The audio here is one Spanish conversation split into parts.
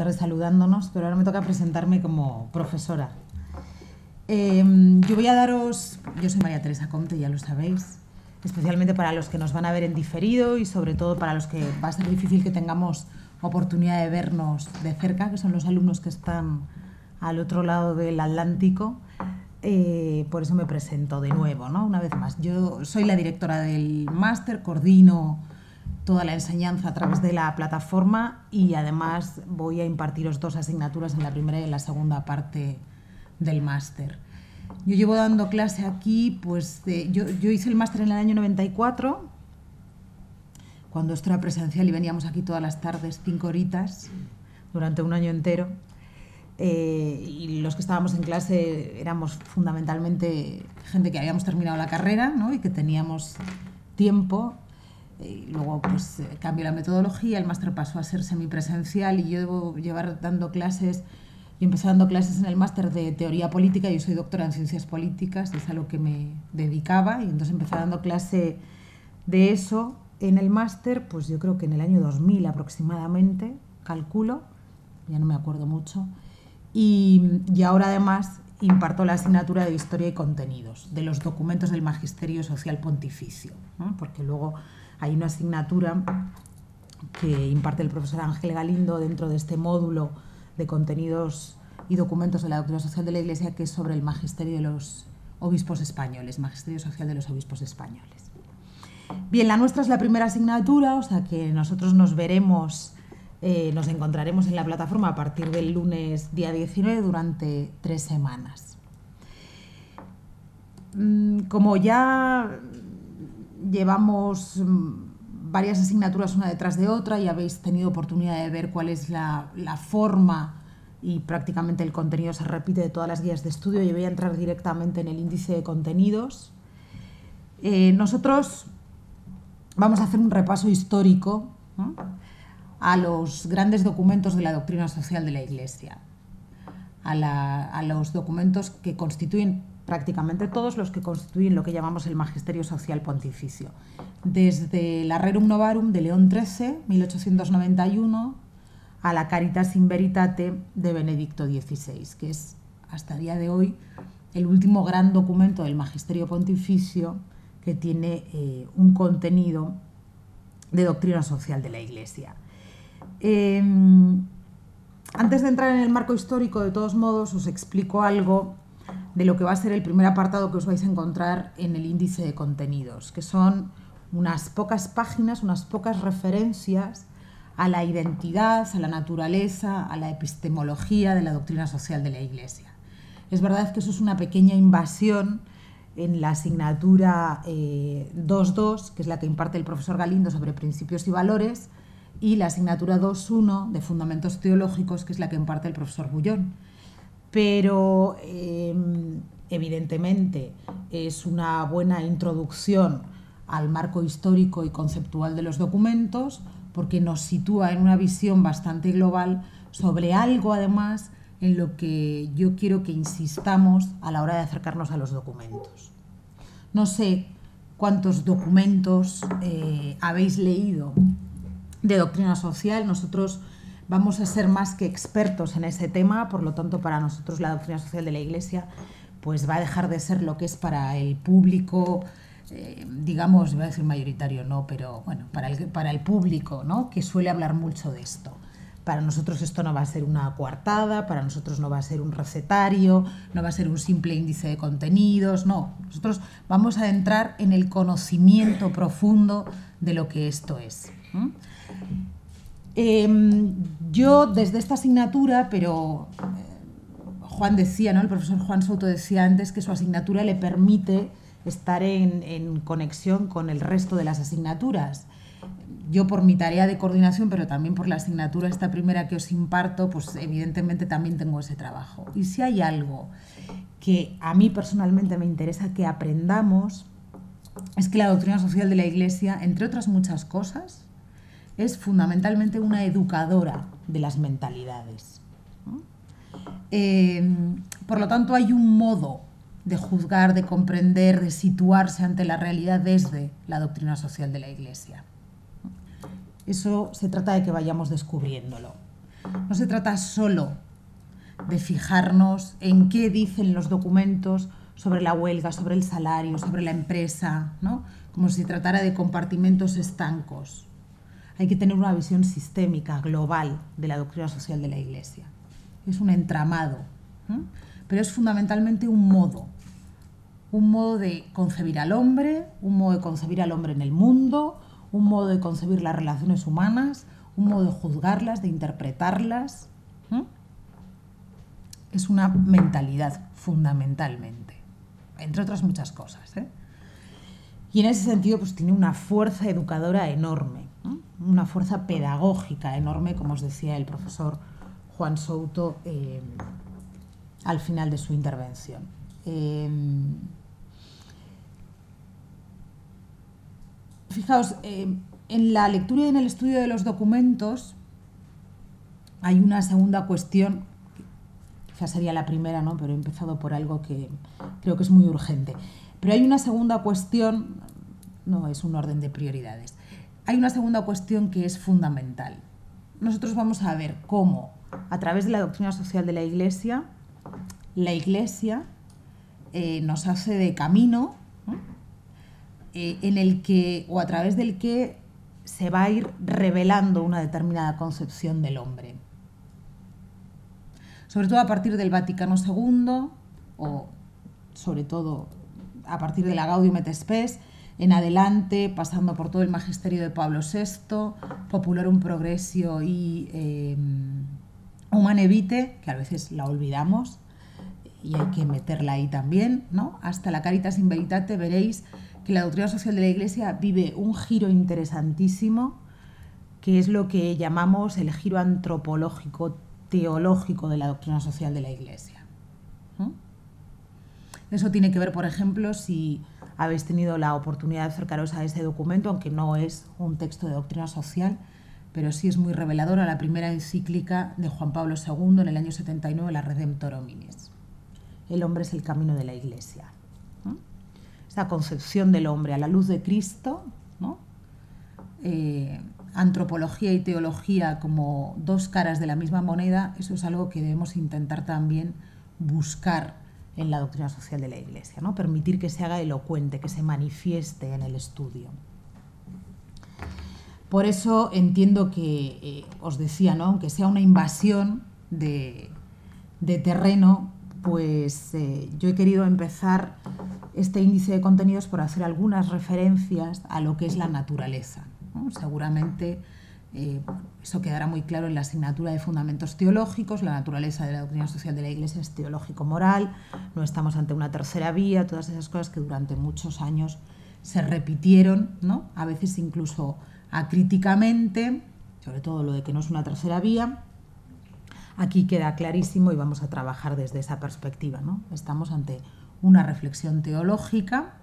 tardes saludándonos, pero ahora me toca presentarme como profesora. Yo soy María Teresa Comte, ya lo sabéis, especialmente para los que nos van a ver en diferido y sobre todo para los que va a ser difícil que tengamos oportunidad de vernos de cerca, que son los alumnos que están al otro lado del Atlántico. Por eso me presento de nuevo, ¿no? Una vez más. Yo soy la directora del máster, coordino toda la enseñanza a través de la plataforma y además voy a impartiros 2 asignaturas en la primera y en la segunda parte del máster. Yo llevo dando clase aquí, yo hice el máster en el año 94, cuando esto era presencial y veníamos aquí todas las tardes 5 horitas durante un año entero. Y los que estábamos en clase éramos fundamentalmente gente que habíamos terminado la carrera, ¿no? Y que teníamos tiempo. Luego cambió la metodología, el máster pasó a ser semipresencial y yo debo llevar dando clases. Yo empecé dando clases en el máster de teoría política, yo soy doctora en ciencias políticas, es a lo que me dedicaba, y entonces empecé dando clase de eso en el máster, pues yo creo que en el año 2000 aproximadamente, calculo, ya no me acuerdo mucho, y ahora además imparto la asignatura de Historia y Contenidos, de los documentos del Magisterio Social Pontificio, ¿no? Porque luego hay una asignatura que imparte el profesor Ángel Galindo dentro de este módulo de contenidos y documentos de la doctrina social de la Iglesia, que es sobre el magisterio de los obispos españoles, magisterio social de los obispos españoles. Bien, la nuestra es la primera asignatura, o sea que nosotros nos veremos, nos encontraremos en la plataforma a partir del lunes día 19 durante 3 semanas. Como ya llevamos varias asignaturas una detrás de otra y habéis tenido oportunidad de ver cuál es la forma y prácticamente el contenido se repite de todas las guías de estudio, yo voy a entrar directamente en el índice de contenidos. Nosotros vamos a hacer un repaso histórico, ¿no?, a los grandes documentos de la doctrina social de la Iglesia, a los documentos que constituyen prácticamente todos los que constituyen lo que llamamos el Magisterio Social Pontificio, desde la Rerum Novarum de León XIII, 1891, a la Caritas in Veritate de Benedicto XVI, que es hasta el día de hoy el último gran documento del Magisterio Pontificio que tiene un contenido de doctrina social de la Iglesia. Antes de entrar en el marco histórico, de todos modos, os explico algo de lo que va a ser el primer apartado que os vais a encontrar en el índice de contenidos, que son unas pocas páginas, unas pocas referencias a la identidad, a la naturaleza, a la epistemología de la doctrina social de la Iglesia. Es verdad que eso es una pequeña invasión en la asignatura 2.2, que es la que imparte el profesor Galindo sobre principios y valores, y la asignatura 2.1 de fundamentos teológicos, que es la que imparte el profesor Bullón. Pero evidentemente es una buena introducción al marco histórico y conceptual de los documentos, porque nos sitúa en una visión bastante global sobre algo, además, en lo que yo quiero que insistamos a la hora de acercarnos a los documentos. No sé cuántos documentos habéis leído de doctrina social. Nosotros vamos a ser más que expertos en ese tema, por lo tanto, para nosotros la doctrina social de la Iglesia pues va a dejar de ser lo que es para el público, digamos, voy a decir mayoritario, no, pero bueno, para el público, ¿no?, que suele hablar mucho de esto. Para nosotros esto no va a ser una coartada, para nosotros no va a ser un recetario, no va a ser un simple índice de contenidos, no. Nosotros vamos a entrar en el conocimiento profundo de lo que esto es. Yo desde esta asignatura, pero Juan decía, ¿no?, el profesor Juan Souto decía antes que su asignatura le permite estar en conexión con el resto de las asignaturas. Yo por mi tarea de coordinación, pero también por la asignatura esta primera que os imparto, pues evidentemente también tengo ese trabajo. Y si hay algo que a mí personalmente me interesa que aprendamos, es que la doctrina social de la Iglesia, entre otras muchas cosas, es fundamentalmente una educadora de las mentalidades, ¿no? Por lo tanto, hay un modo de juzgar, de comprender, de situarse ante la realidad desde la doctrina social de la Iglesia. Eso se trata de que vayamos descubriéndolo. No se trata solo de fijarnos en qué dicen los documentos sobre la huelga, sobre el salario, sobre la empresa, ¿no? Como si se tratara de compartimentos estancos. Hay que tener una visión sistémica, global, de la doctrina social de la Iglesia. Es un entramado, ¿no? Pero es fundamentalmente un modo de concebir al hombre, un modo de concebir al hombre en el mundo, un modo de concebir las relaciones humanas, un modo de juzgarlas, de interpretarlas. Es una mentalidad, fundamentalmente, entre otras muchas cosas, ¿eh? Y en ese sentido pues tiene una fuerza educadora enorme, ¿no? Una fuerza pedagógica enorme, como os decía el profesor Juan Souto al final de su intervención. Fijaos, en la lectura y en el estudio de los documentos hay una segunda cuestión, quizás sería la primera, ¿no? Pero he empezado por algo que creo que es muy urgente. Pero hay una segunda cuestión, no es un orden de prioridades, hay una segunda cuestión que es fundamental. Nosotros vamos a ver cómo, a través de la doctrina social de la Iglesia nos hace de camino, ¿no? En el que, o a través del que se va a ir revelando una determinada concepción del hombre. Sobre todo a partir del Vaticano II, o sobre todo a partir de la Gaudium et Spes, en adelante, pasando por todo el magisterio de Pablo VI, Popularum Progressio y Humanae Vitae, que a veces la olvidamos y hay que meterla ahí también, ¿no? Hasta la Caritas in Veritate, veréis que la doctrina social de la Iglesia vive un giro interesantísimo, que es lo que llamamos el giro antropológico teológico de la doctrina social de la Iglesia. Eso tiene que ver, por ejemplo, si habéis tenido la oportunidad de acercaros a ese documento, aunque no es un texto de doctrina social, pero sí es muy revelador, a la primera encíclica de Juan Pablo II en el año 79, la Redemptor Hominis. El hombre es el camino de la Iglesia. Esa concepción del hombre a la luz de Cristo, ¿no? Antropología y teología como dos caras de la misma moneda, eso es algo que debemos intentar también buscar en la doctrina social de la Iglesia, ¿no? Permitir que se haga elocuente, que se manifieste en el estudio. Por eso entiendo que, os decía, ¿no? Aunque sea una invasión de terreno, pues yo he querido empezar este índice de contenidos por hacer algunas referencias a lo que es la naturaleza, ¿no? Seguramente eso quedará muy claro en la asignatura de Fundamentos Teológicos. La naturaleza de la doctrina social de la Iglesia es teológico-moral, no estamos ante una tercera vía, todas esas cosas que durante muchos años se repitieron, ¿no? A veces incluso acríticamente, sobre todo lo de que no es una tercera vía. Aquí queda clarísimo y vamos a trabajar desde esa perspectiva, ¿no? Estamos ante una reflexión teológica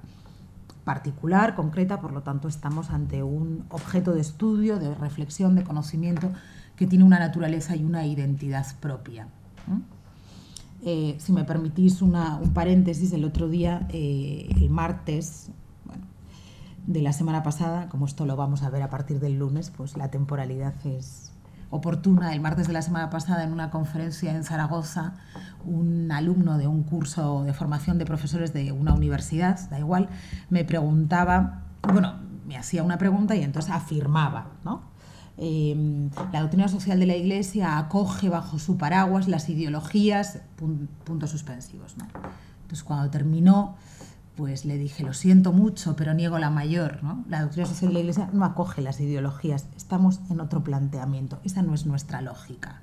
particular, concreta, por lo tanto estamos ante un objeto de estudio, de reflexión, de conocimiento que tiene una naturaleza y una identidad propia. Si me permitís un paréntesis, el otro día, el martes, bueno, de la semana pasada, como esto lo vamos a ver a partir del lunes, pues la temporalidad es oportuna. El martes de la semana pasada, en una conferencia en Zaragoza, un alumno de un curso de formación de profesores de una universidad, da igual, me preguntaba, bueno, me hacía una pregunta y entonces afirmaba, ¿no? La doctrina social de la Iglesia acoge bajo su paraguas las ideologías, puntos suspensivos, ¿no? Entonces, cuando terminó, pues le dije, lo siento mucho, pero niego la mayor, ¿no? La doctrina social de la Iglesia no acoge las ideologías, estamos en otro planteamiento, esa no es nuestra lógica.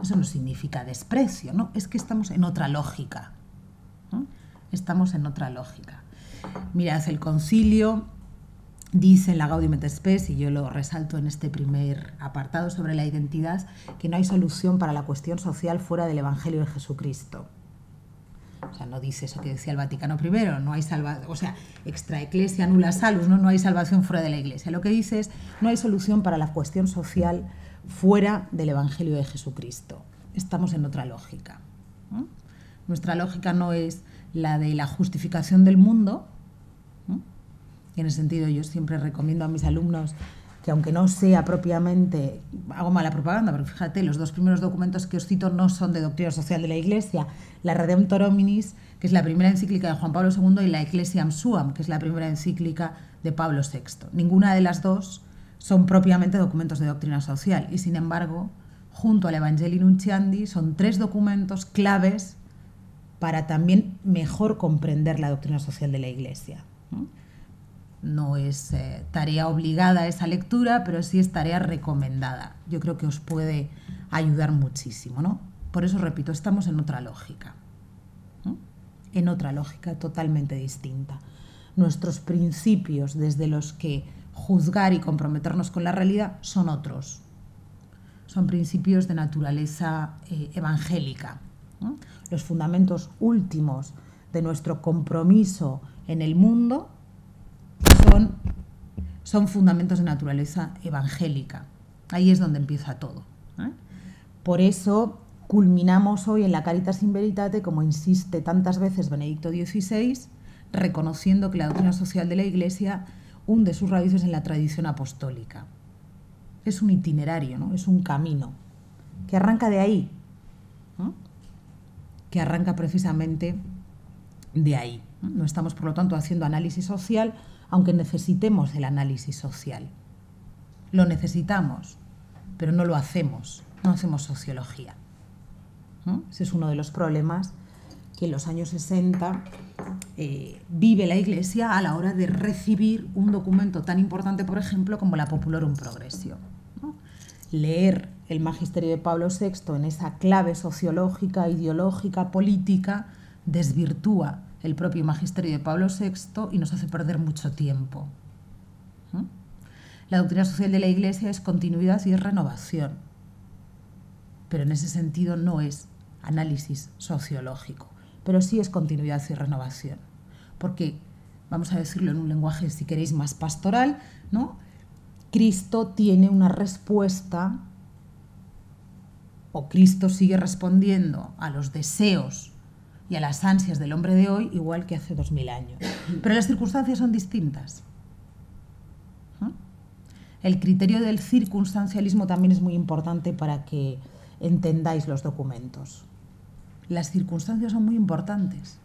Eso no significa desprecio, ¿no? Es que estamos en otra lógica, ¿no? Estamos en otra lógica. Mirad, el concilio dice en la Gaudium et Spes, y yo lo resalto en este primer apartado sobre la identidad, que no hay solución para la cuestión social fuera del Evangelio de Jesucristo. O sea, no dice eso que decía el Vaticano I, no hay salvación, o sea, extra ecclesia nulla salus, no hay salvación fuera de la Iglesia. Lo que dice es, no hay solución para la cuestión social fuera del Evangelio de Jesucristo. Estamos en otra lógica, ¿no? Nuestra lógica no es la de la justificación del mundo, ¿no? Y en ese sentido yo siempre recomiendo a mis alumnos que aunque no sea propiamente, hago mala propaganda, porque fíjate, los dos primeros documentos que os cito no son de doctrina social de la Iglesia, la Redemptor Hominis, que es la primera encíclica de Juan Pablo II, y la Ecclesiam Suam, que es la primera encíclica de Pablo VI. Ninguna de las dos son propiamente documentos de doctrina social y, sin embargo, junto al Evangelii Nuntiandi, son tres documentos claves para también mejor comprender la doctrina social de la Iglesia. No es tarea obligada esa lectura, pero sí es tarea recomendada. Yo creo que os puede ayudar muchísimo, ¿no? Por eso, repito, estamos en otra lógica, ¿no? En otra lógica totalmente distinta. Nuestros principios desde los que juzgar y comprometernos con la realidad son otros. Son principios de naturaleza evangélica, ¿no? Los fundamentos últimos de nuestro compromiso en el mundo son fundamentos de naturaleza evangélica. Ahí es donde empieza todo, ¿eh? Por eso culminamos hoy en la Caritas in Veritate, como insiste tantas veces Benedicto XVI, reconociendo que la doctrina social de la Iglesia hunde sus raíces en la tradición apostólica. Es un itinerario, ¿no? Es un camino que arranca de ahí, ¿no? Que arranca precisamente de ahí. No estamos, por lo tanto, haciendo análisis social, aunque necesitemos el análisis social. Lo necesitamos, pero no lo hacemos, no hacemos sociología, ¿no? Ese es uno de los problemas que en los años 60 vive la Iglesia a la hora de recibir un documento tan importante, por ejemplo, como la Populorum Progressio, ¿no? Leer el magisterio de Pablo VI en esa clave sociológica, ideológica, política, desvirtúa el propio magisterio de Pablo VI y nos hace perder mucho tiempo. La doctrina social de la Iglesia es continuidad y es renovación, pero en ese sentido no es análisis sociológico, pero sí es continuidad y renovación, porque, vamos a decirlo en un lenguaje, si queréis, más pastoral, ¿no? Cristo tiene una respuesta, o Cristo sigue respondiendo a los deseos y a las ansias del hombre de hoy igual que hace 2000 años. Pero las circunstancias son distintas. El criterio del circunstancialismo también es muy importante para que entendáis los documentos. Las circunstancias son muy importantes.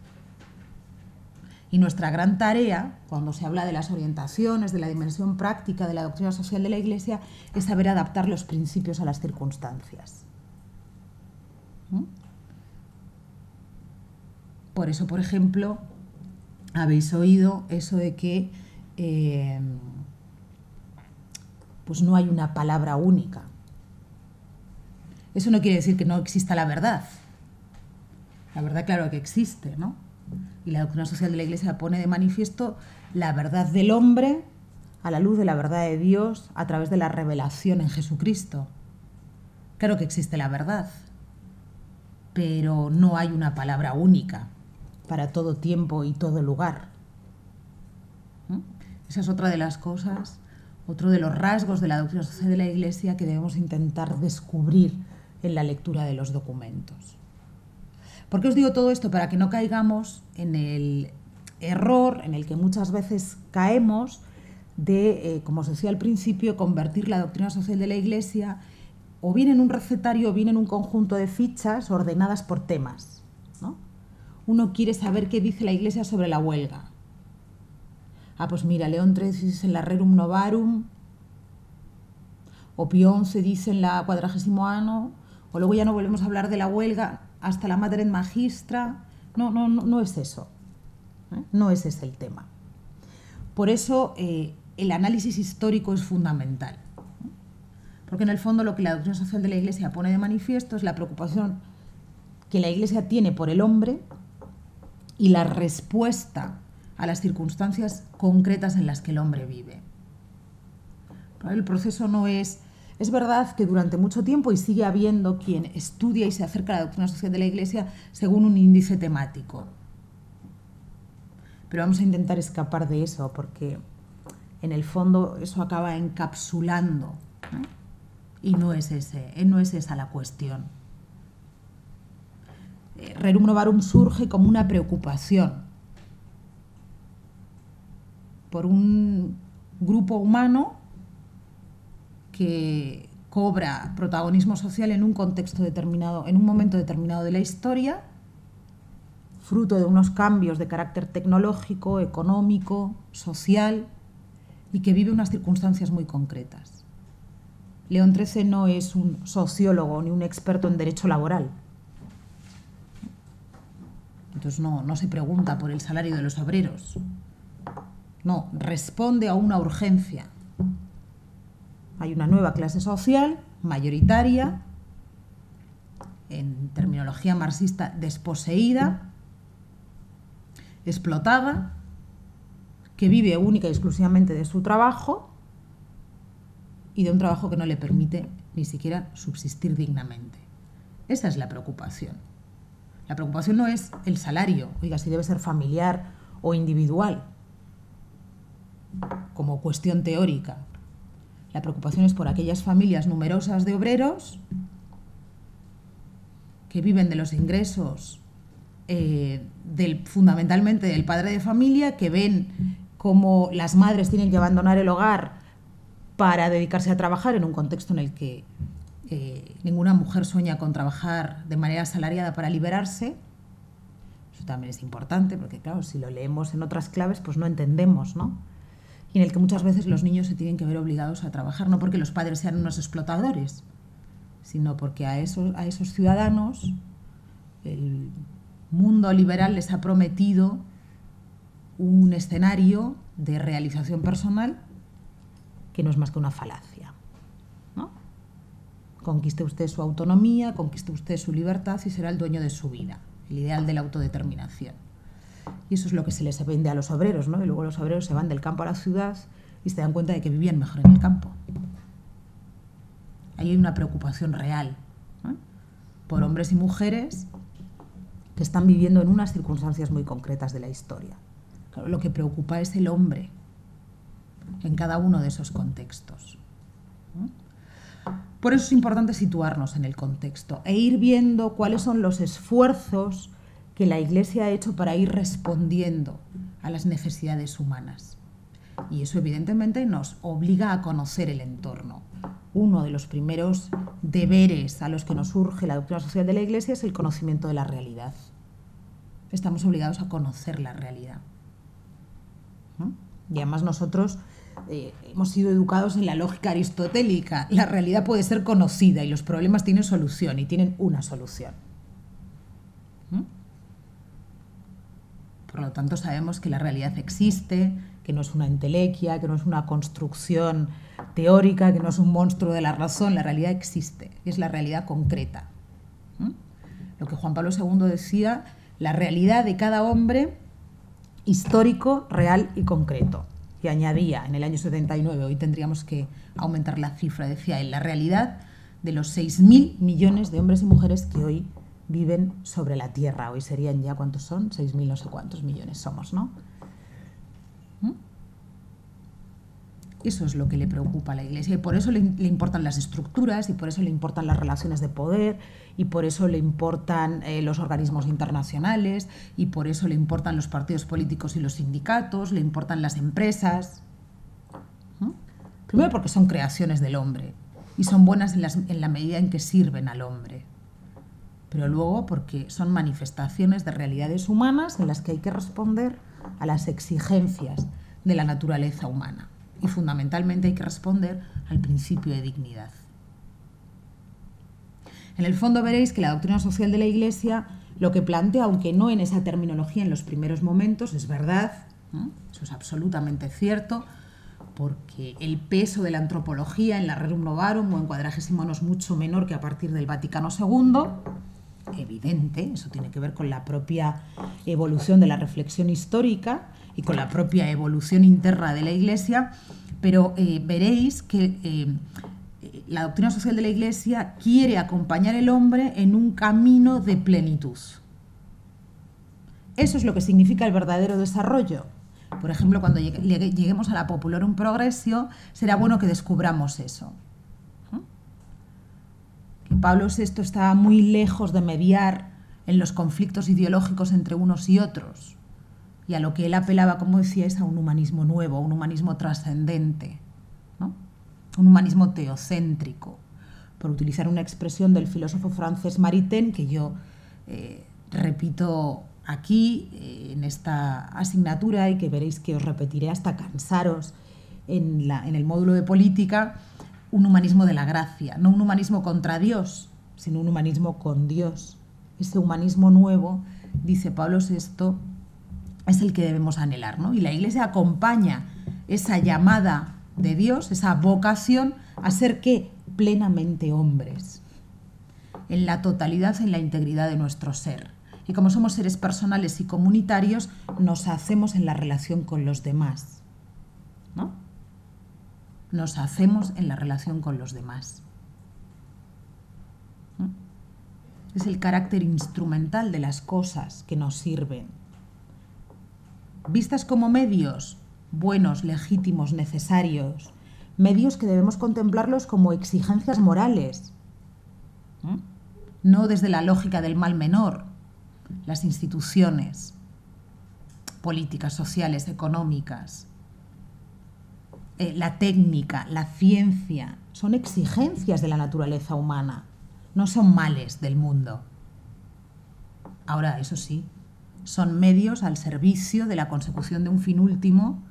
Y nuestra gran tarea, cuando se habla de las orientaciones, de la dimensión práctica de la doctrina social de la Iglesia, es saber adaptar los principios a las circunstancias. Por eso, por ejemplo, habéis oído eso de que pues no hay una palabra única. Eso no quiere decir que no exista la verdad. La verdad, claro que existe, ¿no? Y la doctrina social de la Iglesia pone de manifiesto la verdad del hombre a la luz de la verdad de Dios a través de la revelación en Jesucristo. Claro que existe la verdad, pero no hay una palabra única para todo tiempo y todo lugar. Esa es otra de las cosas, otro de los rasgos de la doctrina social de la Iglesia que debemos intentar descubrir en la lectura de los documentos. ¿Por qué os digo todo esto? Para que no caigamos en el error en el que muchas veces caemos de, como os decía al principio, convertir la doctrina social de la Iglesia o bien en un recetario o bien en un conjunto de fichas ordenadas por temas, ¿no? Uno quiere saber qué dice la Iglesia sobre la huelga. Ah, pues mira, León XIII dice en la Rerum Novarum, o Pío XI dice en la 40º Anno, o luego ya no volvemos a hablar de la huelga hasta la Mater et Magistra. No es eso, ¿eh? No es ese el tema. Por eso el análisis histórico es fundamental, ¿eh? Porque en el fondo lo que la doctrina social de la Iglesia pone de manifiesto es la preocupación que la Iglesia tiene por el hombre y la respuesta a las circunstancias concretas en las que el hombre vive. El proceso no es... Es verdad que durante mucho tiempo, y sigue habiendo quien estudia y se acerca a la doctrina social de la Iglesia según un índice temático. Pero vamos a intentar escapar de eso, porque en el fondo eso acaba encapsulando, ¿eh? Y no es esa la cuestión. Rerum Novarum surge como una preocupación por un grupo humano que cobra protagonismo social en un contexto determinado, en un momento determinado de la historia, fruto de unos cambios de carácter tecnológico, económico, social, y que vive unas circunstancias muy concretas. León XIII no es un sociólogo ni un experto en derecho laboral. Entonces no se pregunta por el salario de los obreros. No, responde a una urgencia. Hay una nueva clase social, mayoritaria, en terminología marxista, desposeída, explotada, que vive única y exclusivamente de su trabajo y de un trabajo que no le permite ni siquiera subsistir dignamente. Esa es la preocupación. La preocupación no es el salario, oiga, si debe ser familiar o individual, como cuestión teórica. La preocupación es por aquellas familias numerosas de obreros que viven de los ingresos fundamentalmente del padre de familia, que ven cómo las madres tienen que abandonar el hogar para dedicarse a trabajar en un contexto en el que ninguna mujer sueña con trabajar de manera asalariada para liberarse. Eso también es importante, porque claro, si lo leemos en otras claves, pues no entendemos, ¿no? Y en el que muchas veces los niños se tienen que ver obligados a trabajar, no porque los padres sean unos explotadores, sino porque a esos ciudadanos el mundo liberal les ha prometido un escenario de realización personal que no es más que una falacia, ¿no? Conquiste usted su autonomía, conquiste usted su libertad y será el dueño de su vida, el ideal de la autodeterminación. Y eso es lo que se les vende a los obreros, ¿no? Y luego los obreros se van del campo a la ciudad y se dan cuenta de que vivían mejor en el campo. Ahí hay una preocupación real, ¿no?, por hombres y mujeres que están viviendo en unas circunstancias muy concretas de la historia. Claro, lo que preocupa es el hombre en cada uno de esos contextos. Por eso es importante situarnos en el contexto e ir viendo cuáles son los esfuerzos que la Iglesia ha hecho para ir respondiendo a las necesidades humanas. Y eso evidentemente nos obliga a conocer el entorno. Uno de los primeros deberes a los que nos urge la doctrina social de la Iglesia es el conocimiento de la realidad. Estamos obligados a conocer la realidad. Y además nosotros hemos sido educados en la lógica aristotélica. La realidad puede ser conocida y los problemas tienen solución y tienen una solución. Por lo tanto, sabemos que la realidad existe, que no es una entelequia, que no es una construcción teórica, que no es un monstruo de la razón. La realidad existe, es la realidad concreta. Lo que Juan Pablo II decía, la realidad de cada hombre histórico, real y concreto. Y añadía en el año 79, hoy tendríamos que aumentar la cifra, decía él, la realidad de los 6.000 millones de hombres y mujeres que hoy viven sobre la Tierra. Hoy serían ya, ¿cuántos son? 6.000 no sé cuántos millones somos, ¿no? Eso es lo que le preocupa a la Iglesia y por eso le importan las estructuras y por eso le importan las relaciones de poder y por eso le importan los organismos internacionales y por eso le importan los partidos políticos y los sindicatos, le importan las empresas. Primero porque son creaciones del hombre y son buenas en la medida en que sirven al hombre. Pero luego porque son manifestaciones de realidades humanas en las que hay que responder a las exigencias de la naturaleza humana. Y fundamentalmente hay que responder al principio de dignidad. En el fondo veréis que la doctrina social de la Iglesia lo que plantea, aunque no en esa terminología en los primeros momentos, es verdad, ¿no? Eso es absolutamente cierto, porque el peso de la antropología en la Rerum Novarum o en Quadragesimo es mucho menor que a partir del Vaticano II, evidente, eso tiene que ver con la propia evolución de la reflexión histórica y con la propia evolución interna de la Iglesia, pero veréis que la doctrina social de la Iglesia quiere acompañar al hombre en un camino de plenitud. Eso es lo que significa el verdadero desarrollo. Por ejemplo, cuando lleguemos a la Populorum Progressio, será bueno que descubramos eso. Que Pablo VI está muy lejos de mediar en los conflictos ideológicos entre unos y otros. Y a lo que él apelaba, como decía, es a un humanismo nuevo, a un humanismo trascendente, ¿no? un humanismo teocéntrico, por utilizar una expresión del filósofo francés Maritain, que yo repito aquí en esta asignatura y que veréis que os repetiré hasta cansaros en el módulo de política: un humanismo de la gracia, no un humanismo contra Dios, sino un humanismo con Dios. Ese humanismo nuevo, dice Pablo VI, es el que debemos anhelar, ¿no? Y la Iglesia acompaña esa llamada de Dios, esa vocación a ser, ¿qué? Plenamente hombres, en la totalidad, en la integridad de nuestro ser. Y como somos seres personales y comunitarios, nos hacemos en la relación con los demás, ¿no? Nos hacemos en la relación con los demás. Es el carácter instrumental de las cosas que nos sirven. Vistas como medios buenos, legítimos, necesarios, medios que debemos contemplarlos como exigencias morales, no desde la lógica del mal menor. Las instituciones políticas, sociales, económicas, la técnica, la ciencia, son exigencias de la naturaleza humana, no son males del mundo. Ahora, eso sí, son medios al servicio de la consecución de un fin último,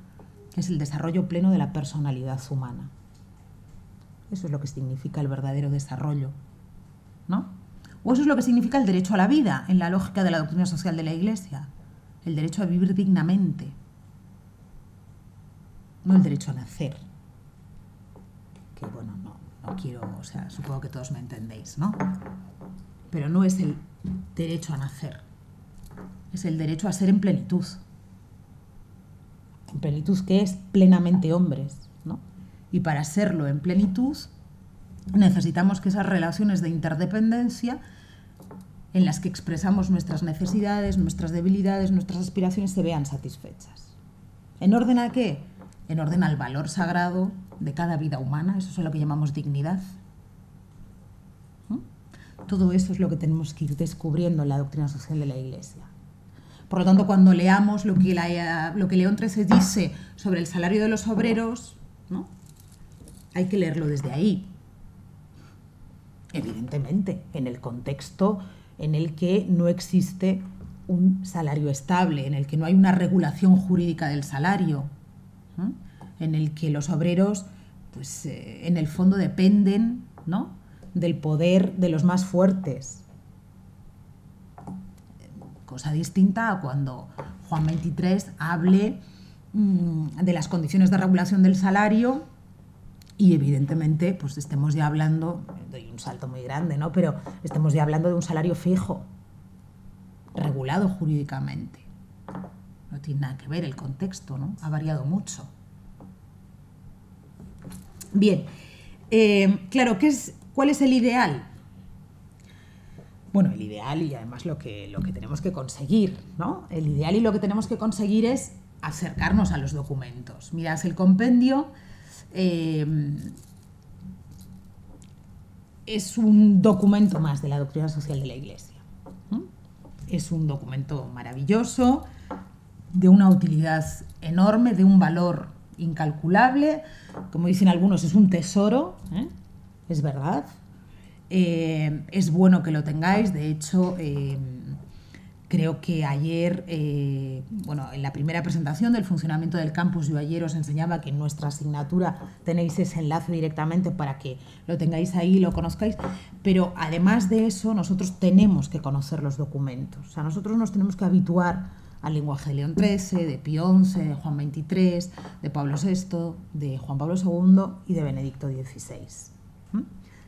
que es el desarrollo pleno de la personalidad humana. Eso es lo que significa el verdadero desarrollo, ¿no? O eso es lo que significa el derecho a la vida, en la lógica de la doctrina social de la Iglesia, el derecho a vivir dignamente, no el derecho a nacer. Que bueno, no quiero, o sea, supongo que todos me entendéis, ¿no? Pero no es el derecho a nacer, es el derecho a ser en plenitud. En plenitud, que es plenamente hombres, ¿no? Y para serlo en plenitud necesitamos que esas relaciones de interdependencia en las que expresamos nuestras necesidades, nuestras debilidades, nuestras aspiraciones se vean satisfechas. ¿En orden a qué? En orden al valor sagrado de cada vida humana, eso es lo que llamamos dignidad. Todo eso es lo que tenemos que ir descubriendo en la doctrina social de la Iglesia. Por lo tanto, cuando leamos lo que León XIII dice sobre el salario de los obreros, ¿no? Hay que leerlo desde ahí. Evidentemente, en el contexto en el que no existe un salario estable, en el que no hay una regulación jurídica del salario, ¿no? En el que los obreros, pues, en el fondo dependen, ¿no?, del poder de los más fuertes. Cosa distinta a cuando Juan XXIII hable de las condiciones de regulación del salario y evidentemente pues estemos ya hablando, doy un salto muy grande, ¿no?, pero estemos ya hablando de un salario fijo, regulado jurídicamente. No tiene nada que ver el contexto, ¿no? Ha variado mucho. Bien, claro, ¿cuál es el ideal? Bueno, el ideal y además lo que tenemos que conseguir, ¿no? El ideal y lo que tenemos que conseguir es acercarnos a los documentos. Mirad, el compendio es un documento más de la doctrina social de la Iglesia. Es un documento maravilloso, de una utilidad enorme, de un valor incalculable. Como dicen algunos, es un tesoro, es verdad. Es bueno que lo tengáis. De hecho, creo que ayer, en la primera presentación del funcionamiento del campus, yo ayer os enseñaba que en nuestra asignatura tenéis ese enlace directamente para que lo tengáis ahí y lo conozcáis. Pero además de eso, nosotros tenemos que conocer los documentos. O sea, nosotros nos tenemos que habituar al lenguaje de León XIII, de Pío XI, de Juan XXIII, de Pablo VI, de Juan Pablo II y de Benedicto XVI.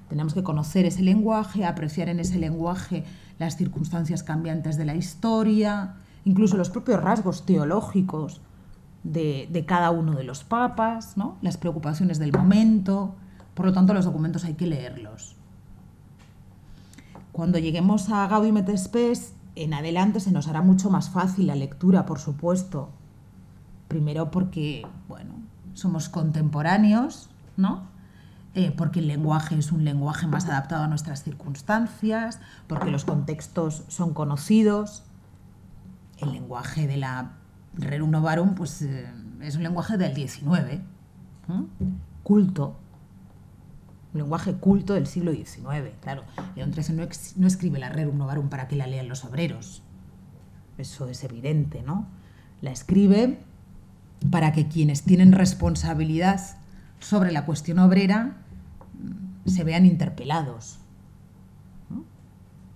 Tenemos que conocer ese lenguaje, apreciar en ese lenguaje las circunstancias cambiantes de la historia, incluso los propios rasgos teológicos de cada uno de los papas, ¿no?, las preocupaciones del momento. Por lo tanto, los documentos hay que leerlos. Cuando lleguemos a Gaudium et Spes, en adelante se nos hará mucho más fácil la lectura, por supuesto. Primero porque, somos contemporáneos, ¿no?, porque el lenguaje es un lenguaje más adaptado a nuestras circunstancias, porque los contextos son conocidos. El lenguaje de la Rerum Novarum pues, es un lenguaje del XIX, culto, un lenguaje culto del siglo XIX. Claro, León XIII no escribe la Rerum Novarum para que la lean los obreros. Eso es evidente, ¿no? La escribe para que quienes tienen responsabilidad sobre la cuestión obrera se vean interpelados, ¿no?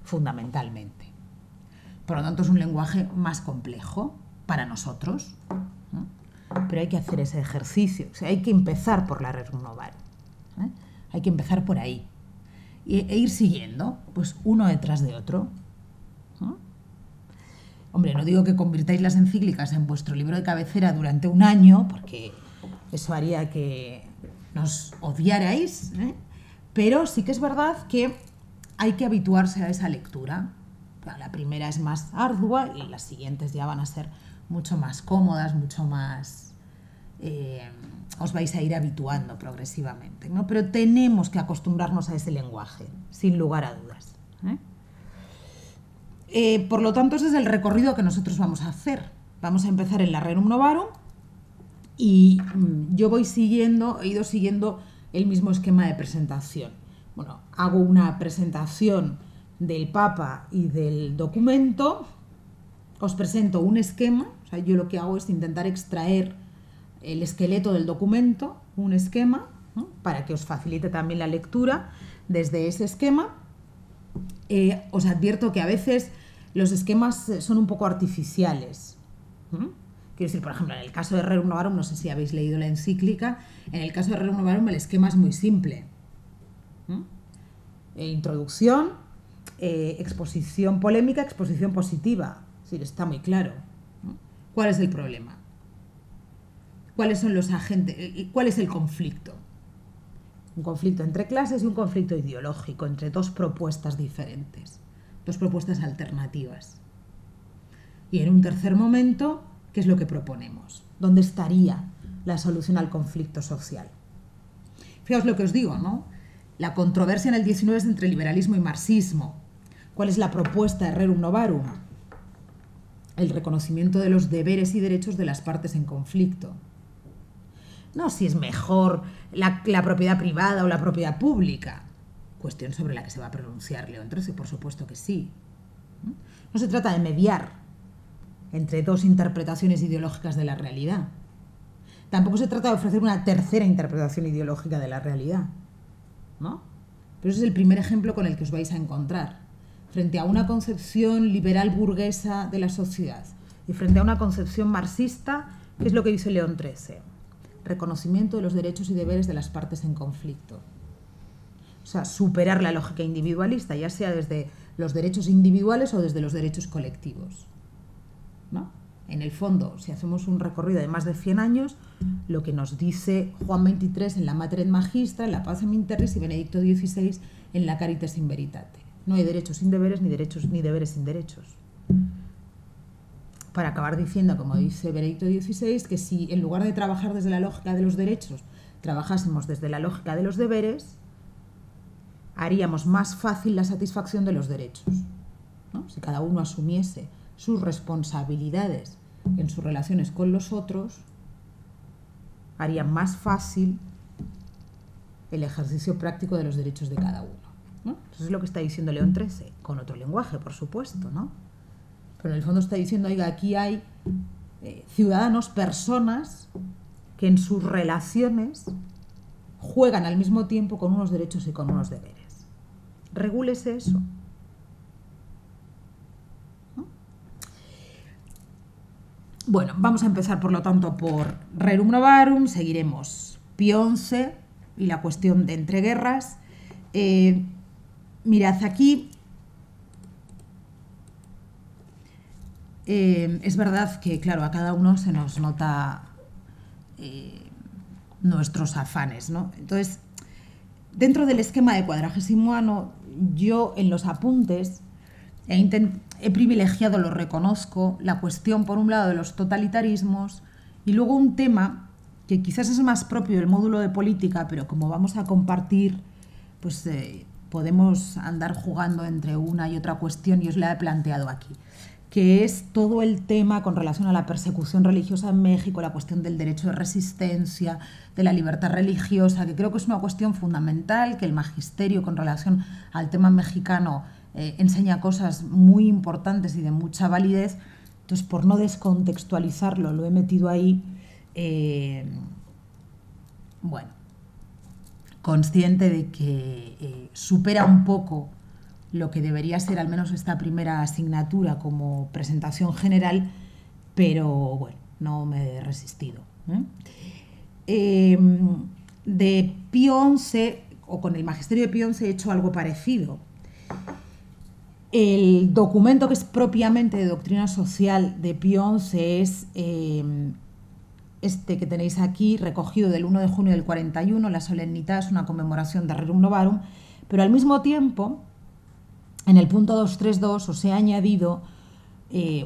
Fundamentalmente. Por lo tanto, es un lenguaje más complejo para nosotros, ¿no? Pero hay que hacer ese ejercicio, o sea, hay que empezar por la Rerum Novarum, ¿eh? Hay que empezar por ahí e ir siguiendo, pues uno detrás de otro, ¿no? Hombre, no digo que convirtáis las encíclicas en vuestro libro de cabecera durante un año, porque eso haría que nos odiarais, ¿eh? Pero sí que es verdad que hay que habituarse a esa lectura. La primera es más ardua y las siguientes ya van a ser mucho más cómodas, mucho más... os vais a ir habituando progresivamente, ¿no? Pero tenemos que acostumbrarnos a ese lenguaje, sin lugar a dudas, ¿eh? Por lo tanto, ese es el recorrido que nosotros vamos a hacer. Vamos a empezar en la Rerum Novarum y yo he ido siguiendo el mismo esquema de presentación. Bueno, hago una presentación del Papa y del documento, os presento un esquema, o sea, yo lo que hago es intentar extraer el esqueleto del documento, un esquema, ¿no? Para que os facilite también la lectura desde ese esquema. Os advierto que a veces los esquemas son un poco artificiales. Quiero decir, por ejemplo, en el caso de Rerum Novarum, no sé si habéis leído la encíclica, en el caso de Rerum Novarum el esquema es muy simple. Introducción, exposición polémica, exposición positiva. Es decir, está muy claro, ¿no? ¿Cuál es el problema? ¿Cuáles son los agentes? ¿Cuál es el conflicto? Un conflicto entre clases y un conflicto ideológico, entre dos propuestas diferentes, dos propuestas alternativas. Y en un tercer momento, ¿qué es lo que proponemos? ¿Dónde estaría la solución al conflicto social? Fijaos lo que os digo, ¿no? La controversia en el XIX es entre liberalismo y marxismo. ¿Cuál es la propuesta de Rerum Novarum? El reconocimiento de los deberes y derechos de las partes en conflicto. No si es mejor la propiedad privada o la propiedad pública. Cuestión sobre la que se va a pronunciar León XIII, por supuesto que sí. No se trata de mediar entre dos interpretaciones ideológicas de la realidad. Tampoco se trata de ofrecer una tercera interpretación ideológica de la realidad, ¿no? Pero ese es el primer ejemplo con el que os vais a encontrar. Frente a una concepción liberal burguesa de la sociedad y frente a una concepción marxista, ¿qué es lo que dice León XIII? Reconocimiento de los derechos y deberes de las partes en conflicto. O sea, superar la lógica individualista, ya sea desde los derechos individuales o desde los derechos colectivos, ¿no? En el fondo, si hacemos un recorrido de más de 100 años, lo que nos dice Juan XXIII en la Mater et Magistra, en la Pacem in Terris, y Benedicto XVI en la Caritas in Veritate. No hay derechos sin deberes, ni deberes sin derechos. Para acabar diciendo, como dice Benedicto XVI, que si en lugar de trabajar desde la lógica de los derechos, trabajásemos desde la lógica de los deberes, haríamos más fácil la satisfacción de los derechos, ¿no? Si cada uno asumiese sus responsabilidades en sus relaciones con los otros, haría más fácil el ejercicio práctico de los derechos de cada uno, ¿no? Eso es lo que está diciendo León XIII, con otro lenguaje, por supuesto, ¿no? Pero en el fondo está diciendo, oiga, aquí hay ciudadanos, personas que en sus relaciones juegan al mismo tiempo con unos derechos y con unos deberes. Regúlese eso, ¿no? Bueno, vamos a empezar por lo tanto por Rerum Novarum, seguiremos Pío XI y la cuestión de entreguerras. Mirad aquí, es verdad que, claro, a cada uno se nos nota nuestros afanes, ¿no? Entonces, dentro del esquema de Cuadragésimo Ano, yo en los apuntes he privilegiado, lo reconozco, la cuestión, por un lado, de los totalitarismos y luego un tema que quizás es más propio del módulo de política, pero como vamos a compartir, pues podemos andar jugando entre una y otra cuestión y os la he planteado aquí. que es todo el tema con relación a la persecución religiosa en México, la cuestión del derecho de resistencia, de la libertad religiosa, que creo que es una cuestión fundamental, que el magisterio con relación al tema mexicano enseña cosas muy importantes y de mucha validez. Entonces, por no descontextualizarlo, lo he metido ahí, bueno, consciente de que supera un poco lo que debería ser al menos esta primera asignatura como presentación general, pero bueno, no me he resistido. De Pío XI, o con el magisterio de Pío XI, he hecho algo parecido. El documento que es propiamente de doctrina social de Pío XI es este que tenéis aquí, recogido del 1 de junio del 41, la solemnidad es una conmemoración de Rerum Novarum, pero al mismo tiempo, en el punto 232 os he añadido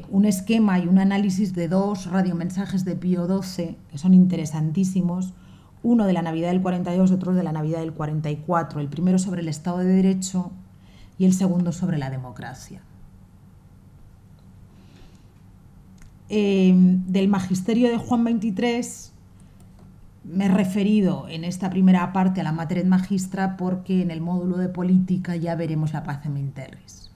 un esquema y un análisis de dos radiomensajes de Pío XII, que son interesantísimos, uno de la Navidad del 42 y otro de la Navidad del 44, el primero sobre el Estado de Derecho y el segundo sobre la democracia. Del magisterio de Juan XXIII me he referido en esta primera parte a la Mater et Magistra porque en el módulo de política ya veremos la Pacem in Terris.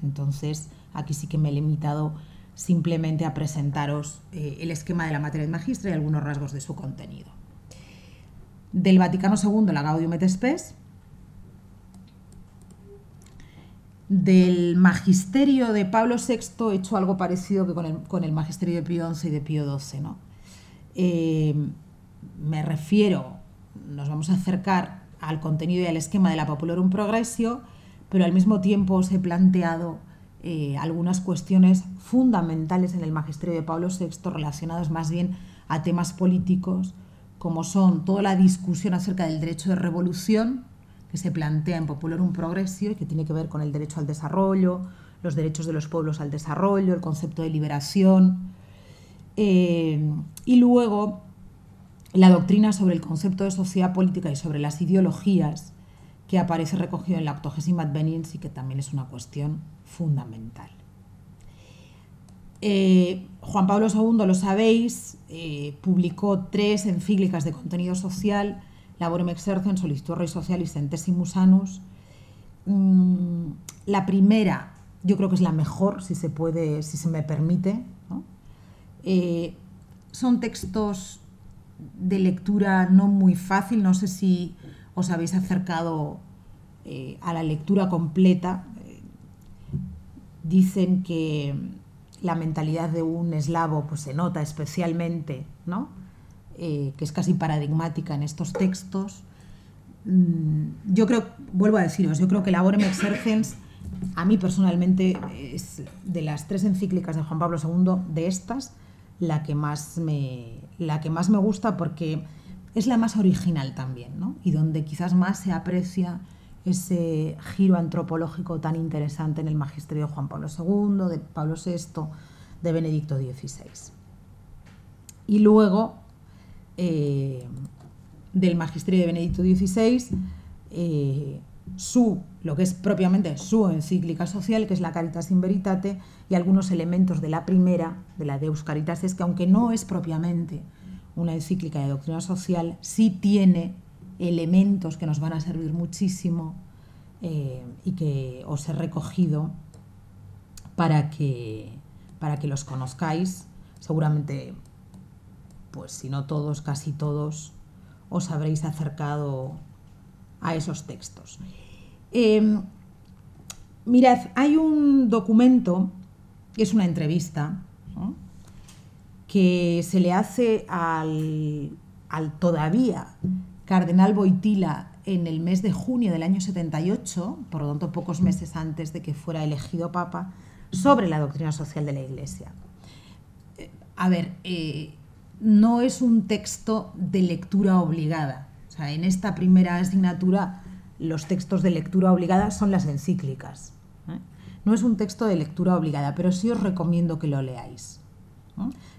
Entonces, aquí sí que me he limitado simplemente a presentaros el esquema de la Mater et Magistra y algunos rasgos de su contenido. Del Vaticano II, la Gaudium et Spes. Del magisterio de Pablo VI he hecho algo parecido que con el magisterio de Pío XI y de Pío XII, ¿no? Me refiero, nos vamos a acercar al contenido y al esquema de la Populorum Progressio, pero al mismo tiempo os he planteado algunas cuestiones fundamentales en el magisterio de Pablo VI relacionadas más bien a temas políticos, como son toda la discusión acerca del derecho de revolución, que se plantea en Populorum Progressio y que tiene que ver con el derecho al desarrollo, los derechos de los pueblos al desarrollo, el concepto de liberación, y luego la doctrina sobre el concepto de sociedad política y sobre las ideologías, que aparece recogido en la 80ª Adveniens y que también es una cuestión fundamental. Juan Pablo II, lo sabéis, publicó 3 encíclicas de contenido social, Laborem Exercens, Solicitud Rei Socialis, Centesimus Annus. La primera, yo creo que es la mejor, si se puede, si se me permite, ¿no? Son textos de lectura no muy fácil, no sé si os habéis acercado a la lectura completa. Dicen que la mentalidad de un eslavo pues, se nota especialmente, ¿no? Que es casi paradigmática en estos textos. Yo creo, vuelvo a deciros, yo creo que Laborem Exercens, a mí personalmente, es de las 3 encíclicas de Juan Pablo II, de estas, la que más me gusta porque es la más original también, ¿no? Y donde quizás más se aprecia ese giro antropológico tan interesante en el magisterio de Juan Pablo II, de Pablo VI, de Benedicto XVI. Y luego, del magisterio de Benedicto XVI, lo que es propiamente su encíclica social, que es la Caritas in Veritate, y algunos elementos de la primera, de la Deus Caritatis, que aunque no es propiamente una encíclica de doctrina social, sí tiene elementos que nos van a servir muchísimo y que os he recogido para que los conozcáis. Seguramente, pues si no todos, casi todos, os habréis acercado a esos textos. Mirad, hay un documento, que es una entrevista, ¿no?, que se le hace al todavía cardenal Wojtyła en el mes de junio del año 78, por lo tanto pocos meses antes de que fuera elegido papa, sobre la doctrina social de la Iglesia. A ver, no es un texto de lectura obligada. O sea, en esta primera asignatura los textos de lectura obligada son las encíclicas. No es un texto de lectura obligada, pero sí os recomiendo que lo leáis.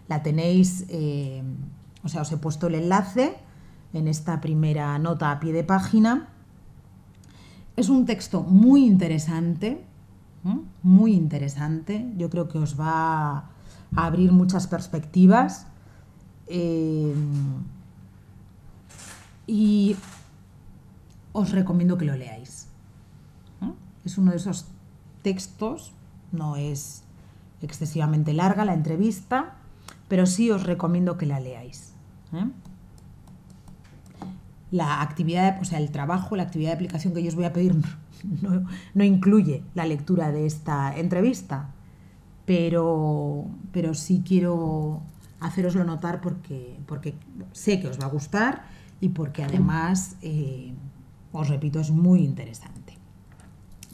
La tenéis, os he puesto el enlace en esta primera nota a pie de página. Es un texto muy interesante, Muy interesante. Yo creo que os va a abrir muchas perspectivas. Y os recomiendo que lo leáis. Es uno de esos textos, no es excesivamente larga la entrevista, pero sí os recomiendo que la leáis. La actividad, o sea, el trabajo, la actividad de aplicación que yo os voy a pedir no incluye la lectura de esta entrevista, pero sí quiero haceroslo notar porque sé que os va a gustar y porque además, os repito, es muy interesante.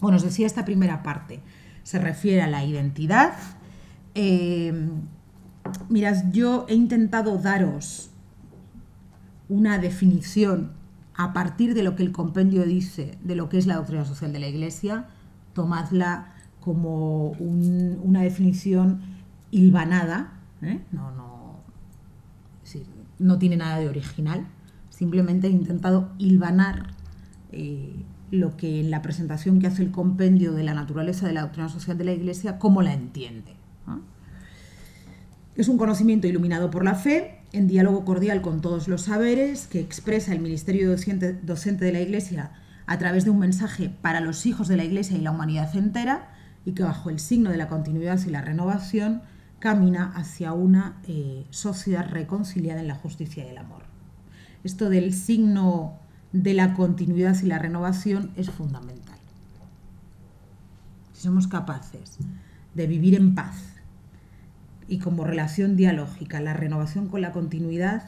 Bueno, os decía, esta primera parte se refiere a la identidad. Mirad, yo he intentado daros una definición a partir de lo que el compendio dice de lo que es la doctrina social de la Iglesia. Tomadla como una definición hilvanada, no tiene nada de original, simplemente he intentado hilvanar lo que en la presentación que hace el compendio de la naturaleza de la doctrina social de la Iglesia, cómo la entiende. Es un conocimiento iluminado por la fe, en diálogo cordial con todos los saberes, que expresa el ministerio docente de la Iglesia a través de un mensaje para los hijos de la Iglesia y la humanidad entera, y que bajo el signo de la continuidad y la renovación camina hacia una sociedad reconciliada en la justicia y el amor. Esto del signo de la continuidad y la renovación es fundamental. Si somos capaces de vivir en paz y como relación dialógica la renovación con la continuidad,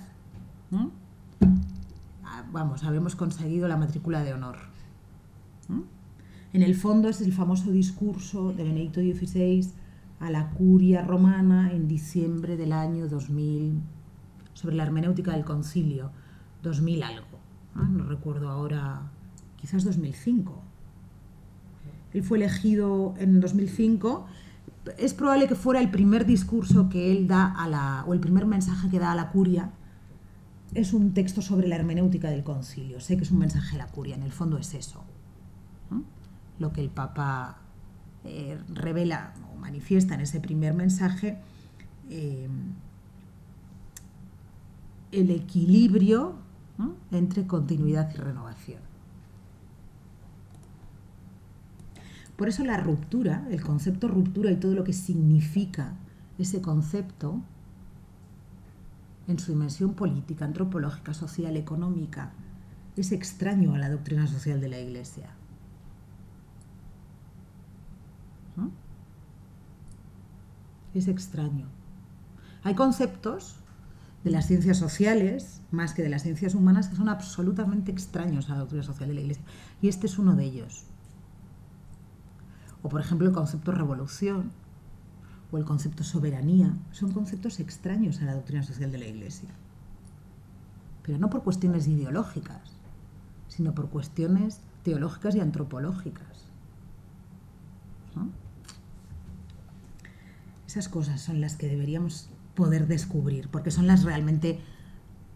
habremos conseguido la matrícula de honor. En el fondo es el famoso discurso de Benedicto XVI a la curia romana en diciembre del año 2000 sobre la hermenéutica del concilio, 2000 algo. No recuerdo ahora, quizás 2005. Él fue elegido en 2005. Es probable que fuera el primer discurso que él da o el primer mensaje que da a la curia. Es un texto sobre la hermenéutica del concilio. Sé que es un mensaje a la curia, en el fondo es eso. Lo que el Papa revela o manifiesta en ese primer mensaje, el equilibrio entre continuidad y renovación. Por eso la ruptura, el concepto ruptura y todo lo que significa ese concepto en su dimensión política, antropológica, social, económica, es extraño a la doctrina social de la Iglesia. Es extraño. Hay conceptos de las ciencias sociales, más que de las ciencias humanas, que son absolutamente extraños a la doctrina social de la Iglesia. Y este es uno de ellos. O, por ejemplo, el concepto revolución o el concepto soberanía. Son conceptos extraños a la doctrina social de la Iglesia. Pero no por cuestiones ideológicas, sino por cuestiones teológicas y antropológicas. Esas cosas son las que deberíamos poder descubrir, porque son las realmente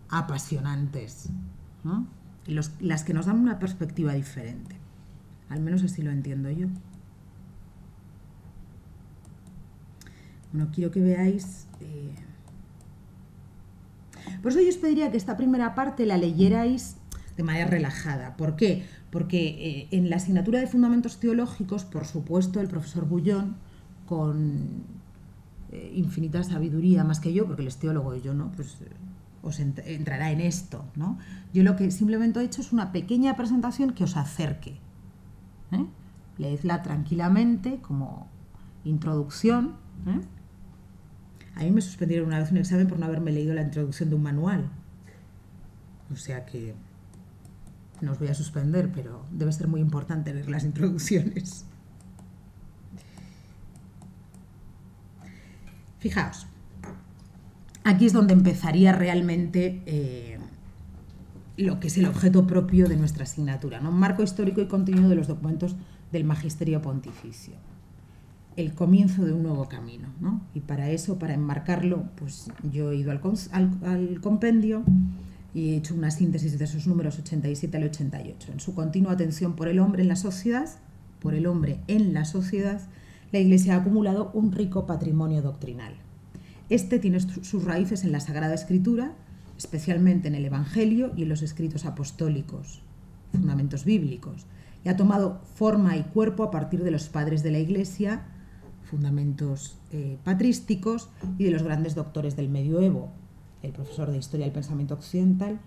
apasionantes, las que nos dan una perspectiva diferente. Al menos así lo entiendo yo. Bueno, quiero que veáis... Por eso yo os pediría que esta primera parte la leyerais de manera relajada. ¿Por qué? Porque en la asignatura de Fundamentos Teológicos, por supuesto, el profesor Bullón, con infinita sabiduría, más que yo, porque él es teólogo y yo no, pues os entrará en esto, ¿no? Yo lo que simplemente he hecho es una pequeña presentación que os acerque. Leedla tranquilamente como introducción. A mí me suspendieron una vez un examen por no haberme leído la introducción de un manual. O sea que no os voy a suspender, pero debe ser muy importante leer las introducciones. Fijaos, aquí es donde empezaría realmente lo que es el objeto propio de nuestra asignatura, ¿no? Marco histórico y contenido de los documentos del Magisterio Pontificio. El comienzo de un nuevo camino, ¿no? Y para eso, para enmarcarlo, pues yo he ido al compendio y he hecho una síntesis de esos números 87 al 88. En su continua atención por el hombre en la sociedad, por el hombre en la sociedad, la Iglesia ha acumulado un rico patrimonio doctrinal. Este tiene sus raíces en la Sagrada Escritura, especialmente en el Evangelio y en los escritos apostólicos, fundamentos bíblicos, y ha tomado forma y cuerpo a partir de los padres de la Iglesia, fundamentos patrísticos, y de los grandes doctores del medioevo. El profesor de Historia del Pensamiento Occidental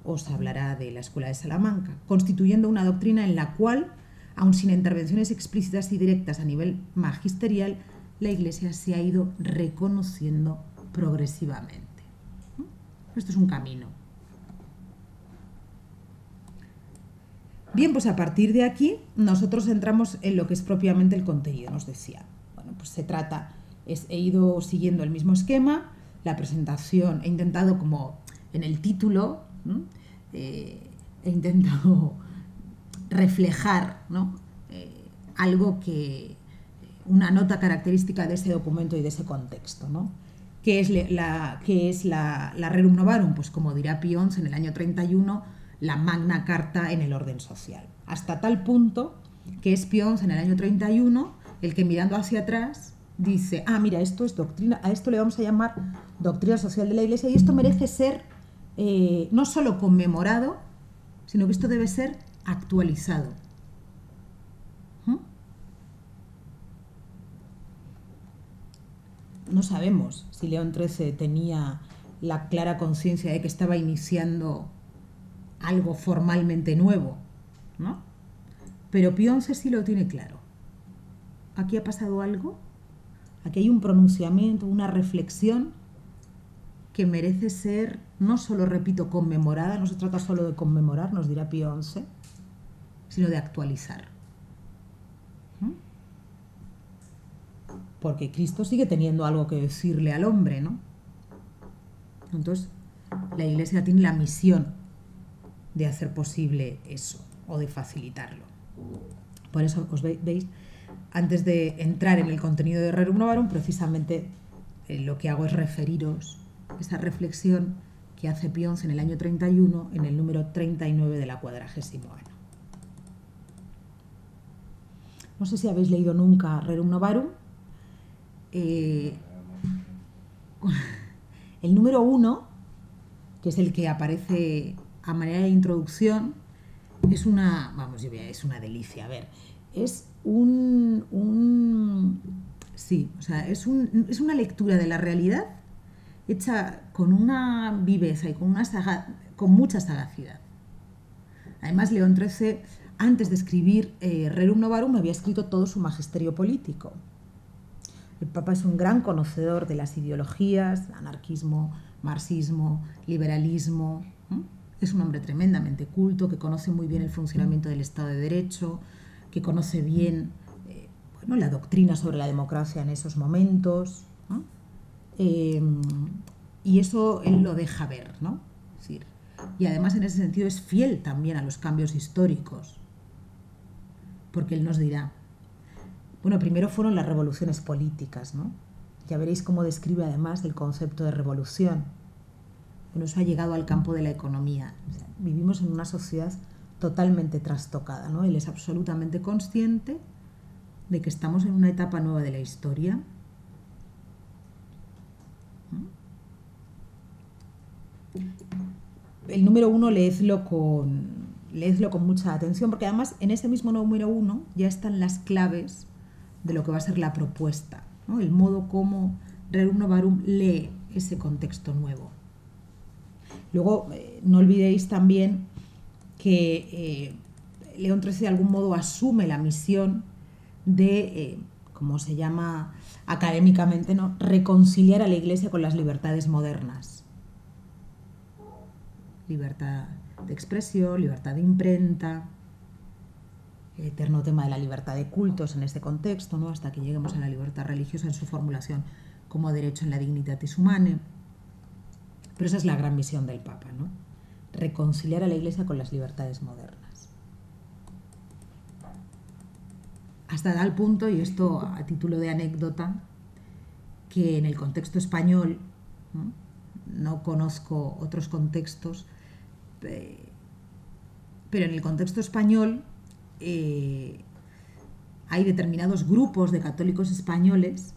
os hablará de la Escuela de Salamanca, constituyendo una doctrina en la cual, aun sin intervenciones explícitas y directas a nivel magisterial, la Iglesia se ha ido reconociendo progresivamente. Esto es un camino. Bien, pues a partir de aquí nosotros entramos en lo que es propiamente el contenido, nos decía. Bueno, pues se trata, he ido siguiendo el mismo esquema, la presentación, he intentado como en el título, ¿no? He intentado reflejar, ¿no? Algo que, una nota característica de ese documento y de ese contexto, ¿no? ¿Qué es la Rerum Novarum? Pues como dirá Pío XI en el año 31, la Magna Carta en el orden social. Hasta tal punto que es Pío XI en el año 31 el que, mirando hacia atrás, dice, mira, esto es doctrina, a esto le vamos a llamar doctrina social de la Iglesia, y esto merece ser no solo conmemorado, sino que esto debe ser actualizado. No sabemos si León XIII tenía la clara conciencia de que estaba iniciando algo formalmente nuevo, ¿no? Pero Pío XI sí lo tiene claro. Aquí ha pasado algo, aquí hay un pronunciamiento, una reflexión que merece ser, no solo, repito, conmemorada, no se trata solo de conmemorar, nos dirá Pío XI, sino de actualizar. Porque Cristo sigue teniendo algo que decirle al hombre, ¿no? Entonces, la Iglesia tiene la misión de hacer posible eso, o de facilitarlo. Por eso, os veis, antes de entrar en el contenido de Rerum Novarum, precisamente lo que hago es referiros esa reflexión que hace Pío XI en el año 31, en el número 39 de la 40º ano. No sé si habéis leído nunca Rerum Novarum. El número 1, que es el que aparece a manera de introducción, es una, es una delicia. A ver, es es una lectura de la realidad hecha con una viveza y con mucha sagacidad. Además, León XIII, antes de escribir Rerum Novarum, había escrito todo su magisterio político. El Papa es un gran conocedor de las ideologías, anarquismo, marxismo, liberalismo. Es un hombre tremendamente culto, que conoce muy bien el funcionamiento del Estado de Derecho, que conoce bien la doctrina sobre la democracia en esos momentos, ¿no? Y eso él lo deja ver, ¿no? Es decir, y además en ese sentido es fiel también a los cambios históricos, porque él nos dirá, bueno, primero fueron las revoluciones políticas, ¿no? Ya veréis cómo describe además el concepto de revolución. Bueno, eso ha llegado al campo de la economía. O sea, vivimos en una sociedad totalmente trastocada, ¿no? Él es absolutamente consciente de que estamos en una etapa nueva de la historia. El número 1 leedlo con mucha atención, porque además en ese mismo número 1 ya están las claves de lo que va a ser la propuesta, ¿no? El modo como Rerum Novarum lee ese contexto nuevo. Luego, no olvidéis también que León XIII de algún modo asume la misión de, como se llama académicamente, ¿no?, reconciliar a la Iglesia con las libertades modernas. Libertad de expresión, libertad de imprenta, el eterno tema de la libertad de cultos en este contexto, ¿no?, hasta que lleguemos a la libertad religiosa en su formulación como derecho en la dignitatis humanae. Pero esa es la gran misión del Papa, ¿no? Reconciliar a la Iglesia con las libertades modernas. Hasta tal punto, y esto a título de anécdota, que en el contexto español, no conozco otros contextos, pero en el contexto español hay determinados grupos de católicos españoles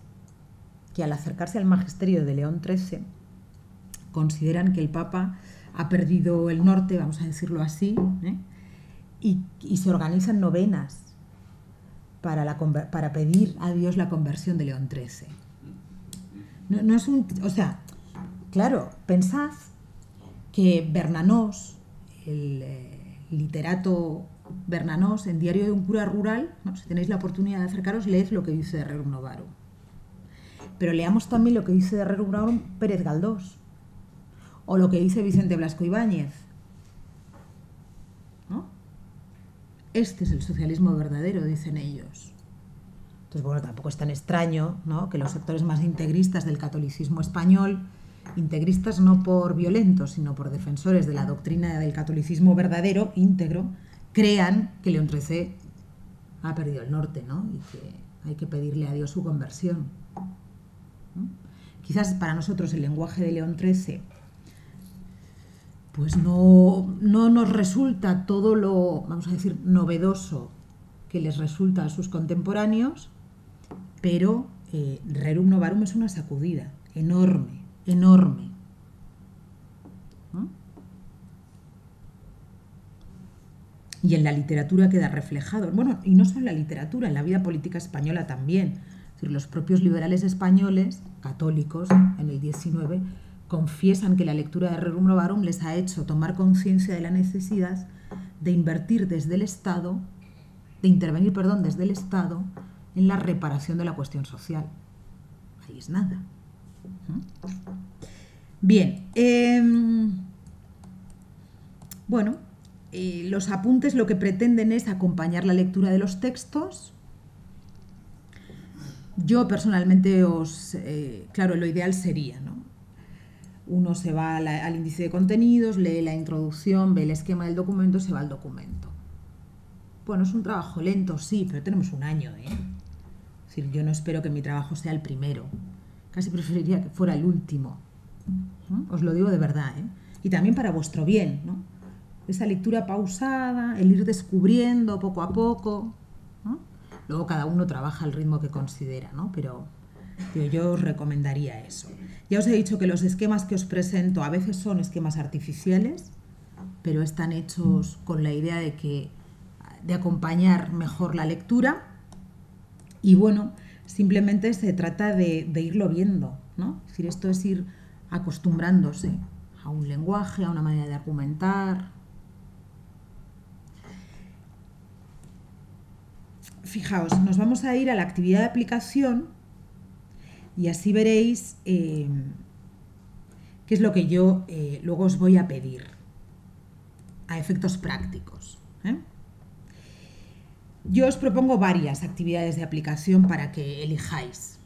que al acercarse al magisterio de León XIII consideran que el Papa ha perdido el norte, vamos a decirlo así, y se organizan novenas para pedir a Dios la conversión de León XIII. No es o sea, claro, pensad que Bernanós, el literato Bernanós, en Diario de un cura rural, ¿no? Si tenéis la oportunidad de acercaros, leed lo que dice de Rerum Novarum. Pero leamos también lo que dice de Rerum Novarum Pérez Galdós, o lo que dice Vicente Blasco Ibáñez, ¿no? Este es el socialismo verdadero, dicen ellos. Entonces, bueno, tampoco es tan extraño, ¿no?, que los sectores más integristas del catolicismo español, integristas no por violentos, sino por defensores de la doctrina del catolicismo verdadero, íntegro, crean que León XIII ha perdido el norte, ¿no?, y que hay que pedirle a Dios su conversión, ¿no? Quizás para nosotros el lenguaje de León XIII pues no nos resulta todo lo, vamos a decir, novedoso que les resulta a sus contemporáneos, pero Rerum Novarum es una sacudida enorme, enorme, ¿no? Y en la literatura queda reflejado, bueno, y no solo en la literatura, en la vida política española también. Es decir, los propios liberales españoles, católicos, en el 19, confiesan que la lectura de Rerum Novarum les ha hecho tomar conciencia de la necesidad de invertir desde el Estado, de intervenir, perdón, desde el Estado en la reparación de la cuestión social. Ahí es nada. Bien, bueno, los apuntes lo que pretenden es acompañar la lectura de los textos. Yo personalmente claro, lo ideal sería, ¿no?, uno se va al índice de contenidos, lee la introducción, ve el esquema del documento, se va al documento. Bueno, es un trabajo lento, sí, pero tenemos un año, ¿eh? Es decir, yo no espero que mi trabajo sea el primero. Casi preferiría que fuera el último, ¿no? Os lo digo de verdad, ¿eh? Y también para vuestro bien, ¿no? Esa lectura pausada, el ir descubriendo poco a poco, ¿no? Luego cada uno trabaja al ritmo que considera, ¿no? Pero yo os recomendaría eso. Ya os he dicho que los esquemas que os presento a veces son esquemas artificiales, pero están hechos con la idea de acompañar mejor la lectura. Y bueno, simplemente se trata de irlo viendo, ¿no? Es decir, esto es ir acostumbrándose a un lenguaje, a una manera de argumentar. Fijaos, nos vamos a ir a la actividad de aplicación y así veréis qué es lo que yo luego os voy a pedir a efectos prácticos, ¿eh? Yo os propongo varias actividades de aplicación para que elijáis.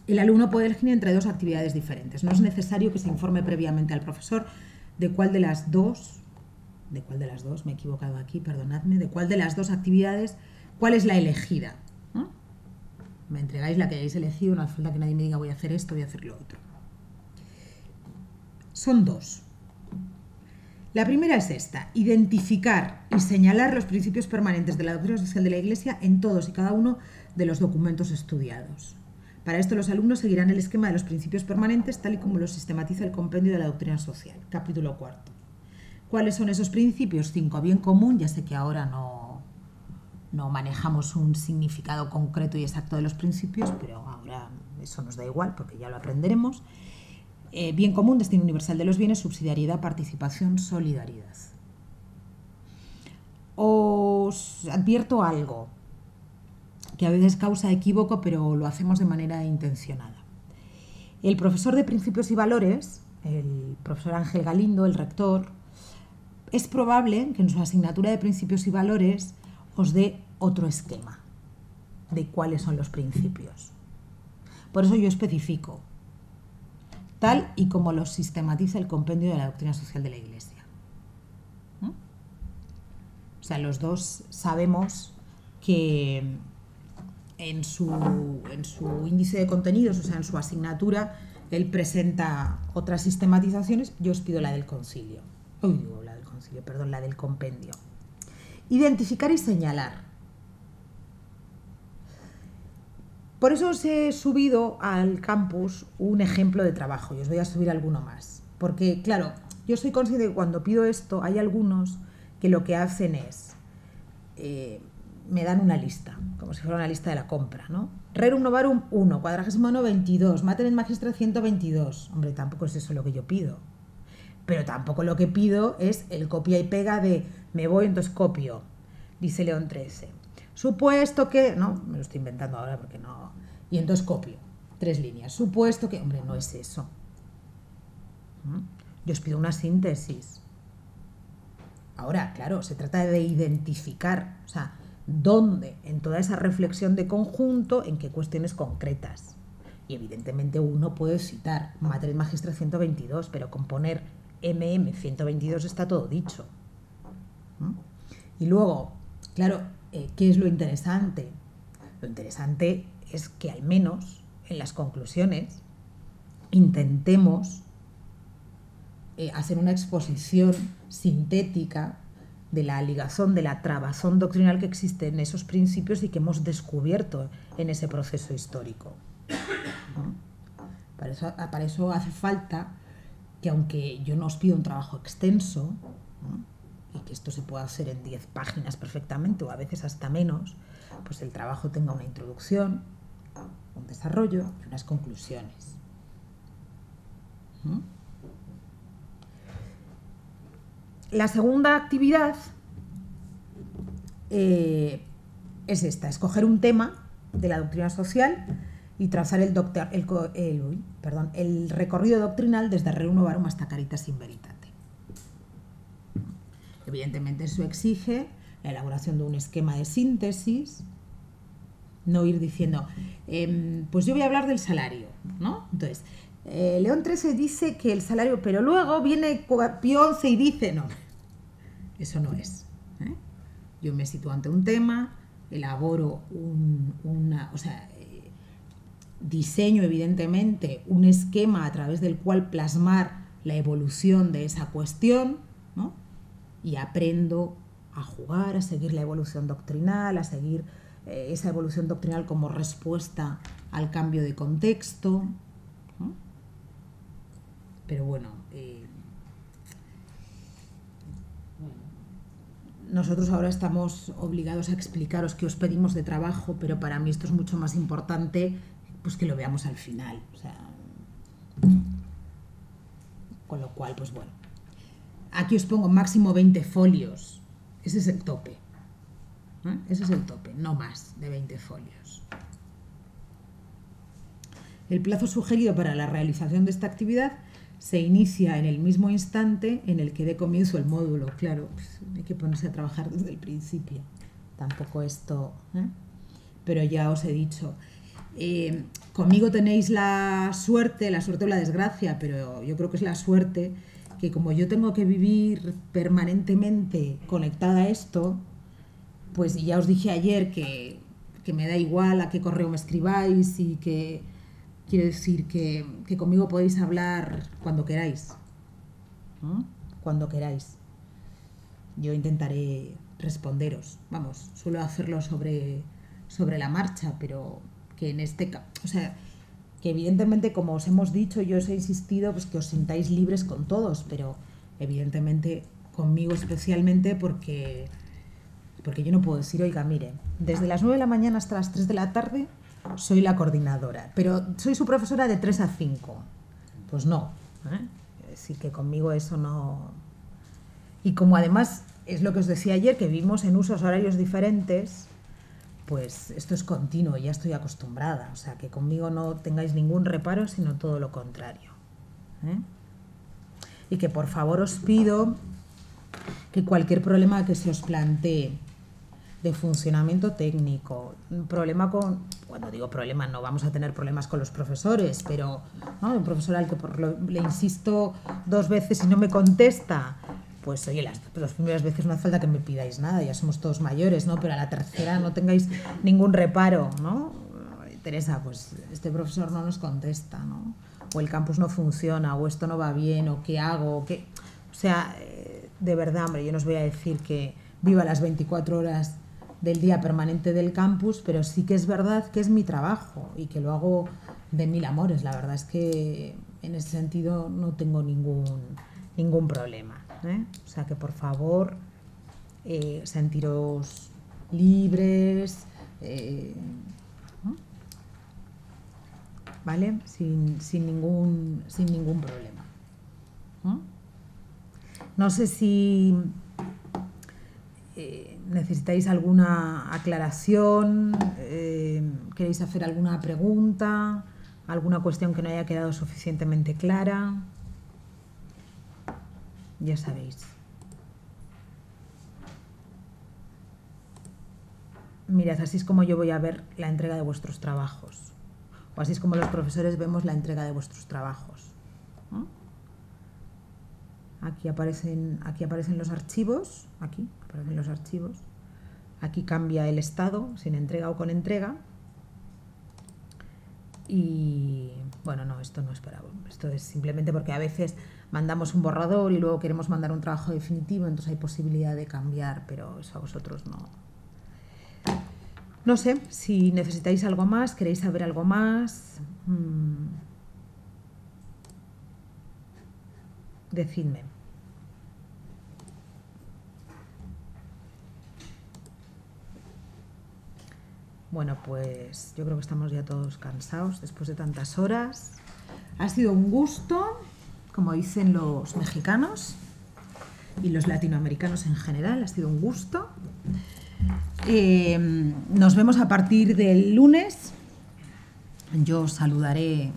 El alumno puede elegir entre dos actividades diferentes. No es necesario que se informe previamente al profesor de cuál de las dos, me he equivocado aquí, perdonadme, de cuál de las dos actividades, cuál es la elegida, ¿no? Me entregáis la que hayáis elegido, no hace falta que nadie me diga voy a hacer esto, voy a hacer lo otro. Son dos. La primera es esta: identificar y señalar los principios permanentes de la doctrina social de la Iglesia en todos y cada uno de los documentos estudiados. Para esto los alumnos seguirán el esquema de los principios permanentes tal y como lo sistematiza el compendio de la doctrina social, capítulo 4. ¿Cuáles son esos principios? 5. Bien común, ya sé que ahora no manejamos un significado concreto y exacto de los principios, pero ahora eso nos da igual porque ya lo aprenderemos. Bien común, destino universal de los bienes, subsidiariedad, participación, solidaridad. Os advierto algo que a veces causa equívoco, pero lo hacemos de manera intencionada. El profesor de Principios y Valores, el profesor Ángel Galindo, el rector, es probable que en su asignatura de Principios y Valores os dé otro esquema de cuáles son los principios. Por eso yo especifico, tal y como los sistematiza el compendio de la doctrina social de la Iglesia. ¿No? O sea, los dos sabemos que en su índice de contenidos, o sea, en su asignatura, él presenta otras sistematizaciones. Yo os pido la del concilio. La del compendio. Identificar y señalar. Por eso os he subido al campus un ejemplo de trabajo y os voy a subir alguno más. Porque, claro, yo soy consciente de que cuando pido esto hay algunos que lo que hacen es, me dan una lista, como si fuera una lista de la compra, ¿no? Rerum Novarum 1, 49 22, Mater Magistra 122. Hombre, tampoco es eso lo que yo pido. Pero tampoco lo que pido es el copia y pega de me voy, entonces copio. Dice León 13. Supuesto que... No, me lo estoy inventando ahora porque no... Y entonces copio. 3 líneas. Supuesto que... Hombre, no es eso. Yo os pido una síntesis. Ahora, claro, se trata de identificar, o sea, dónde en toda esa reflexión de conjunto, en qué cuestiones concretas. Y evidentemente uno puede citar Mater Magistra 122, pero con poner MM 122 está todo dicho. Y luego, claro, ¿qué es lo interesante? Lo interesante es que al menos en las conclusiones intentemos hacer una exposición sintética de la ligazón, de la trabazón doctrinal que existe en esos principios y que hemos descubierto en ese proceso histórico. ¿No? Para eso hace falta que, aunque yo no os pido un trabajo extenso, ¿no?, y que esto se pueda hacer en 10 páginas perfectamente o a veces hasta menos, pues el trabajo tenga una introducción, un desarrollo y unas conclusiones. La segunda actividad es esta, escoger un tema de la doctrina social y trazar el recorrido doctrinal desde Rerum Novarum hasta Caritas in Veritate. Evidentemente eso exige la elaboración de un esquema de síntesis, no ir diciendo, pues yo voy a hablar del salario, ¿no? Entonces, León XIII dice que el salario, pero luego viene Pío XI y dice, no, eso no es. Yo me sitúo ante un tema, elaboro diseño evidentemente un esquema a través del cual plasmar la evolución de esa cuestión, ¿no? Y aprendo a jugar, a seguir la evolución doctrinal, a seguir esa evolución doctrinal como respuesta al cambio de contexto, ¿no? Pero bueno, nosotros ahora estamos obligados a explicaros qué os pedimos de trabajo, pero para mí esto es mucho más importante pues que lo veamos al final. O sea, con lo cual, pues bueno. Aquí os pongo máximo 20 folios. Ese es el tope. Ese es el tope, no más de 20 folios. El plazo sugerido para la realización de esta actividad se inicia en el mismo instante en el que dé comienzo el módulo. Claro, pues hay que ponerse a trabajar desde el principio. Tampoco esto... Pero ya os he dicho... conmigo tenéis la suerte o la desgracia, pero yo creo que es la suerte, que como yo tengo que vivir permanentemente conectada a esto, pues ya os dije ayer que me da igual a qué correo me escribáis y que quiero decir que conmigo podéis hablar cuando queráis, ¿no? Cuando queráis. Yo intentaré responderos. Vamos, suelo hacerlo sobre la marcha, pero que en este caso, o sea, que evidentemente, como os hemos dicho, yo os he insistido pues que os sintáis libres con todos, pero evidentemente conmigo especialmente porque yo no puedo decir, oiga, mire, desde las 9 de la mañana hasta las 3 de la tarde soy la coordinadora, pero soy su profesora de 3 a 5. Pues no, es decir, que conmigo eso no... Y como además es lo que os decía ayer, que vivimos en usos horarios diferentes, pues esto es continuo, ya estoy acostumbrada, o sea, que conmigo no tengáis ningún reparo, sino todo lo contrario. Y que por favor os pido que cualquier problema que se os plantee de funcionamiento técnico, un problema con, cuando digo problema no vamos a tener problemas con los profesores, pero ¿no?, un profesor al que le insisto 2 veces y no me contesta, pues oye, las primeras veces no hace falta que me pidáis nada, ya somos todos mayores, ¿no? Pero a la tercera no tengáis ningún reparo, ¿no? Teresa, pues este profesor no nos contesta, ¿no? O el campus no funciona, o esto no va bien, o qué hago, o qué... O sea, de verdad, hombre, yo no os voy a decir que viva las 24 horas del día permanente del campus, pero sí que es verdad que es mi trabajo y que lo hago de mil amores. La verdad es que en ese sentido no tengo ningún problema, ¿eh? O sea que por favor, sentiros libres, ¿no? ¿Vale? Sin ningún problema, ¿no? No sé si necesitáis alguna aclaración, queréis hacer alguna pregunta, alguna cuestión que no haya quedado suficientemente clara. Ya sabéis. Mirad, así es como yo voy a ver la entrega de vuestros trabajos. O así es como los profesores vemos la entrega de vuestros trabajos, ¿no? Aquí aparecen los archivos, aquí aparecen los archivos. Aquí cambia el estado, sin entrega o con entrega. Y bueno, no, esto no es para... Esto es simplemente porque a veces mandamos un borrador y luego queremos mandar un trabajo definitivo, entonces hay posibilidad de cambiar, pero eso a vosotros no. No sé, si necesitáis algo más, queréis saber algo más, decidme. Bueno, pues yo creo que estamos ya todos cansados después de tantas horas. Ha sido un gusto, como dicen los mexicanos y los latinoamericanos en general, ha sido un gusto. Nos vemos a partir del lunes. Yo os saludaré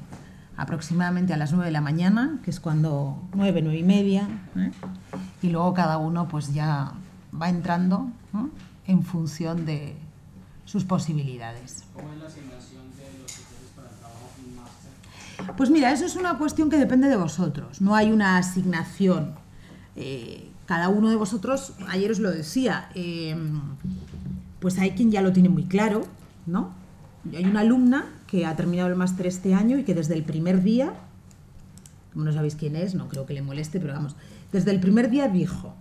aproximadamente a las 9 de la mañana, que es cuando 9 y media, ¿eh? Y luego cada uno pues ya va entrando, ¿no?, en función de sus posibilidades. ¿Cómo es la asignación de los tutores para el trabajo en máster? Pues mira, eso es una cuestión que depende de vosotros. No hay una asignación. Cada uno de vosotros, ayer os lo decía, pues hay quien ya lo tiene muy claro, ¿no? Hay una alumna que ha terminado el máster este año y que desde el primer día, como no sabéis quién es, no creo que le moleste, pero vamos, desde el primer día dijo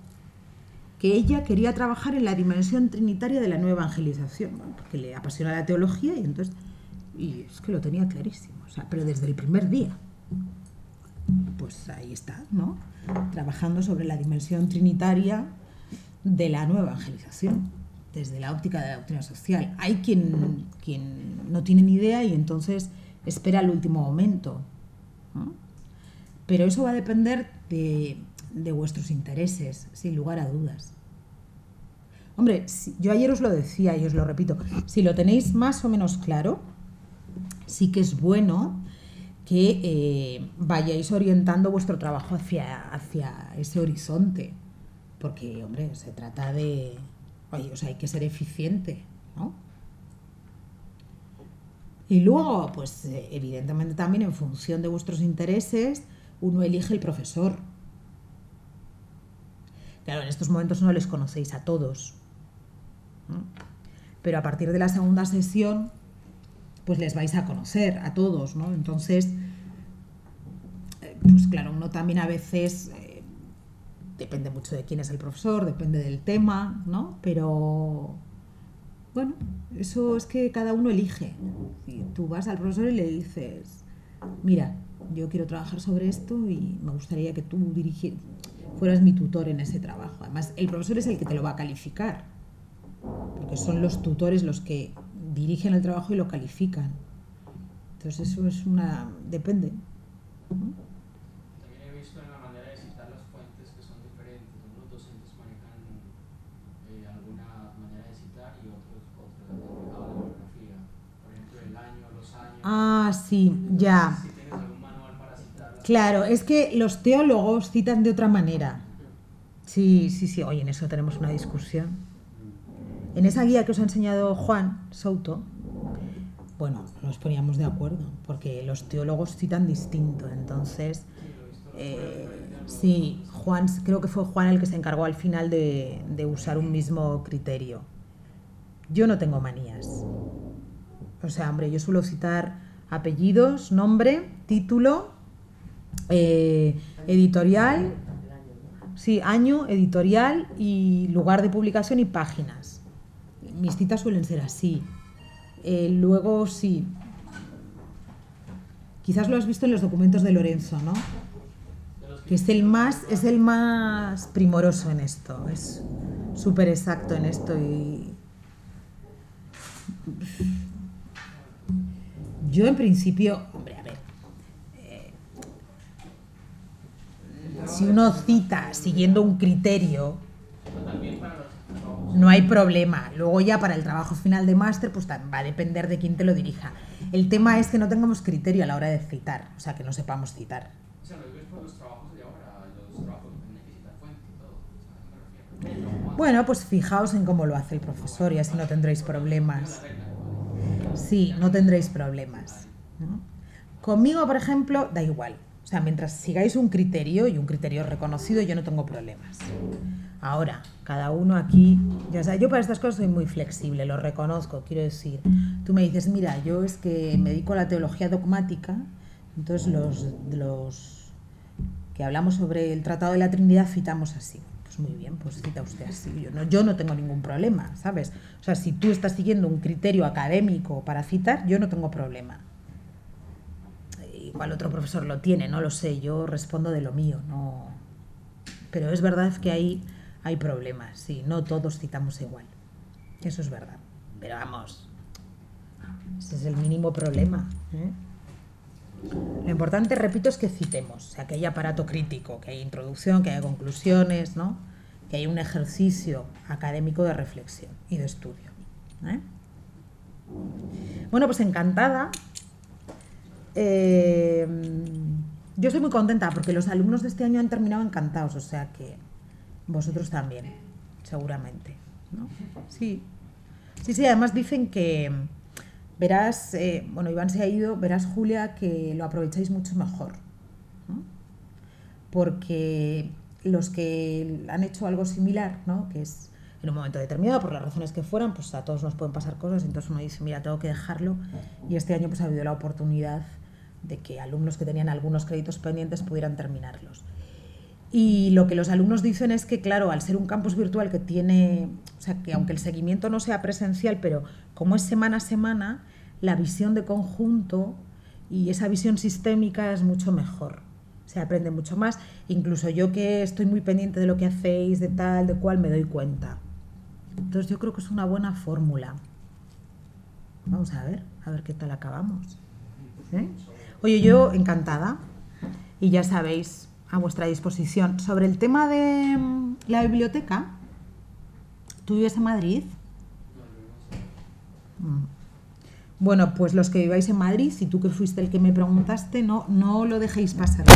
que ella quería trabajar en la dimensión trinitaria de la nueva evangelización, ¿no?, porque le apasiona la teología y es que lo tenía clarísimo, o sea, pero desde el primer día. Pues ahí está, ¿no?, trabajando sobre la dimensión trinitaria de la nueva evangelización, desde la óptica de la doctrina social. Hay quien no tiene ni idea y entonces espera el último momento, ¿no? Pero eso va a depender de vuestros intereses, sin lugar a dudas. Hombre, yo ayer os lo decía y os lo repito, si lo tenéis más o menos claro, sí que es bueno que vayáis orientando vuestro trabajo hacia ese horizonte, porque, hombre, se trata de... Oye, o sea, hay que ser eficiente, ¿no? Y luego, pues, evidentemente también en función de vuestros intereses, uno elige el profesor. Claro, en estos momentos no les conocéis a todos, ¿no? Pero a partir de la segunda sesión, pues les vais a conocer a todos, ¿no? Entonces, pues claro, uno también a veces... depende mucho de quién es el profesor, depende del tema, ¿no? Pero, bueno, eso es que cada uno elige. Si tú vas al profesor y le dices, mira, yo quiero trabajar sobre esto y me gustaría que tú fueras mi tutor en ese trabajo. Además, el profesor es el que te lo va a calificar, porque son los tutores los que dirigen el trabajo y lo califican. Entonces, eso es depende, ¿no? Ah, sí, ya. Si tienes algún manual para citar. Claro, es que los teólogos citan de otra manera. Sí. Oye, en eso tenemos una discusión. En esa guía que os ha enseñado Juan Souto, bueno, nos poníamos de acuerdo, porque los teólogos citan distinto. Entonces, sí, Juan, creo que fue Juan el que se encargó al final de usar un mismo criterio. Yo no tengo manías. O sea, hombre, yo suelo citar apellidos, nombre, título, editorial, sí, año, editorial y lugar de publicación y páginas. mis citas suelen ser así. Luego sí, quizás lo has visto en los documentos de Lorenzo, ¿no? Que es el más primoroso en esto, es súper exacto en esto. Y yo en principio, hombre, a ver, si uno cita siguiendo un criterio, no hay problema. Luego ya para el trabajo final de máster, pues va a depender de quién te lo dirija. El tema es que no tengamos criterio a la hora de citar, o sea, que no sepamos citar. O sea, lo digo es por los trabajos de ahora, los trabajos que necesitan fuente y todo. O sea, me refiero. Bueno, pues fijaos en cómo lo hace el profesor y así no tendréis problemas. Sí, no tendréis problemas, ¿no? Conmigo, por ejemplo, da igual. O sea, mientras sigáis un criterio y un criterio reconocido, yo no tengo problemas. Ahora, cada uno aquí, ya sabes, yo para estas cosas soy muy flexible, lo reconozco, quiero decir. Tú me dices, mira, yo es que me dedico a la teología dogmática, entonces los que hablamos sobre el Tratado de la Trinidad citamos así. Pues muy bien, pues cita usted así. Yo no tengo ningún problema, ¿sabes? O sea, si tú estás siguiendo un criterio académico para citar, yo no tengo problema. Igual otro profesor lo tiene, no lo sé, yo respondo de lo mío, no. Pero es verdad que hay problemas, sí, no todos citamos igual. Eso es verdad. Pero vamos, ese es el mínimo problema, ¿eh? Lo importante, repito, es que citemos, o sea, que haya aparato crítico, que haya introducción, que haya conclusiones, ¿no? Que haya un ejercicio académico de reflexión y de estudio, ¿eh? Bueno, pues encantada. Yo estoy muy contenta porque los alumnos de este año han terminado encantados, o sea que vosotros también, seguramente, ¿no? Sí, además dicen que verás, bueno, Iván se ha ido, verás, Julia, que lo aprovecháis mucho mejor, ¿no? Porque los que han hecho algo similar, ¿no? Que es en un momento determinado, por las razones que fueran, pues a todos nos pueden pasar cosas, entonces uno dice, mira, tengo que dejarlo, y este año pues ha habido la oportunidad de que alumnos que tenían algunos créditos pendientes pudieran terminarlos. Y lo que los alumnos dicen es que, claro, al ser un campus virtual que tiene, o sea, que aunque el seguimiento no sea presencial, pero como es semana a semana, la visión de conjunto y esa visión sistémica es mucho mejor. Se aprende mucho más. Incluso yo, que estoy muy pendiente de lo que hacéis, de tal, de cual, me doy cuenta. Entonces yo creo que es una buena fórmula. Vamos a ver qué tal acabamos, ¿eh? Oye, yo encantada, y ya sabéis, a vuestra disposición. Sobre el tema de la biblioteca, ¿tú vives en Madrid? Bueno, pues los que viváis en Madrid, y tú que fuiste el que me preguntaste, no lo dejéis pasar.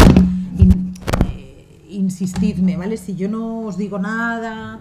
Insistidme, ¿vale? Si yo no os digo nada,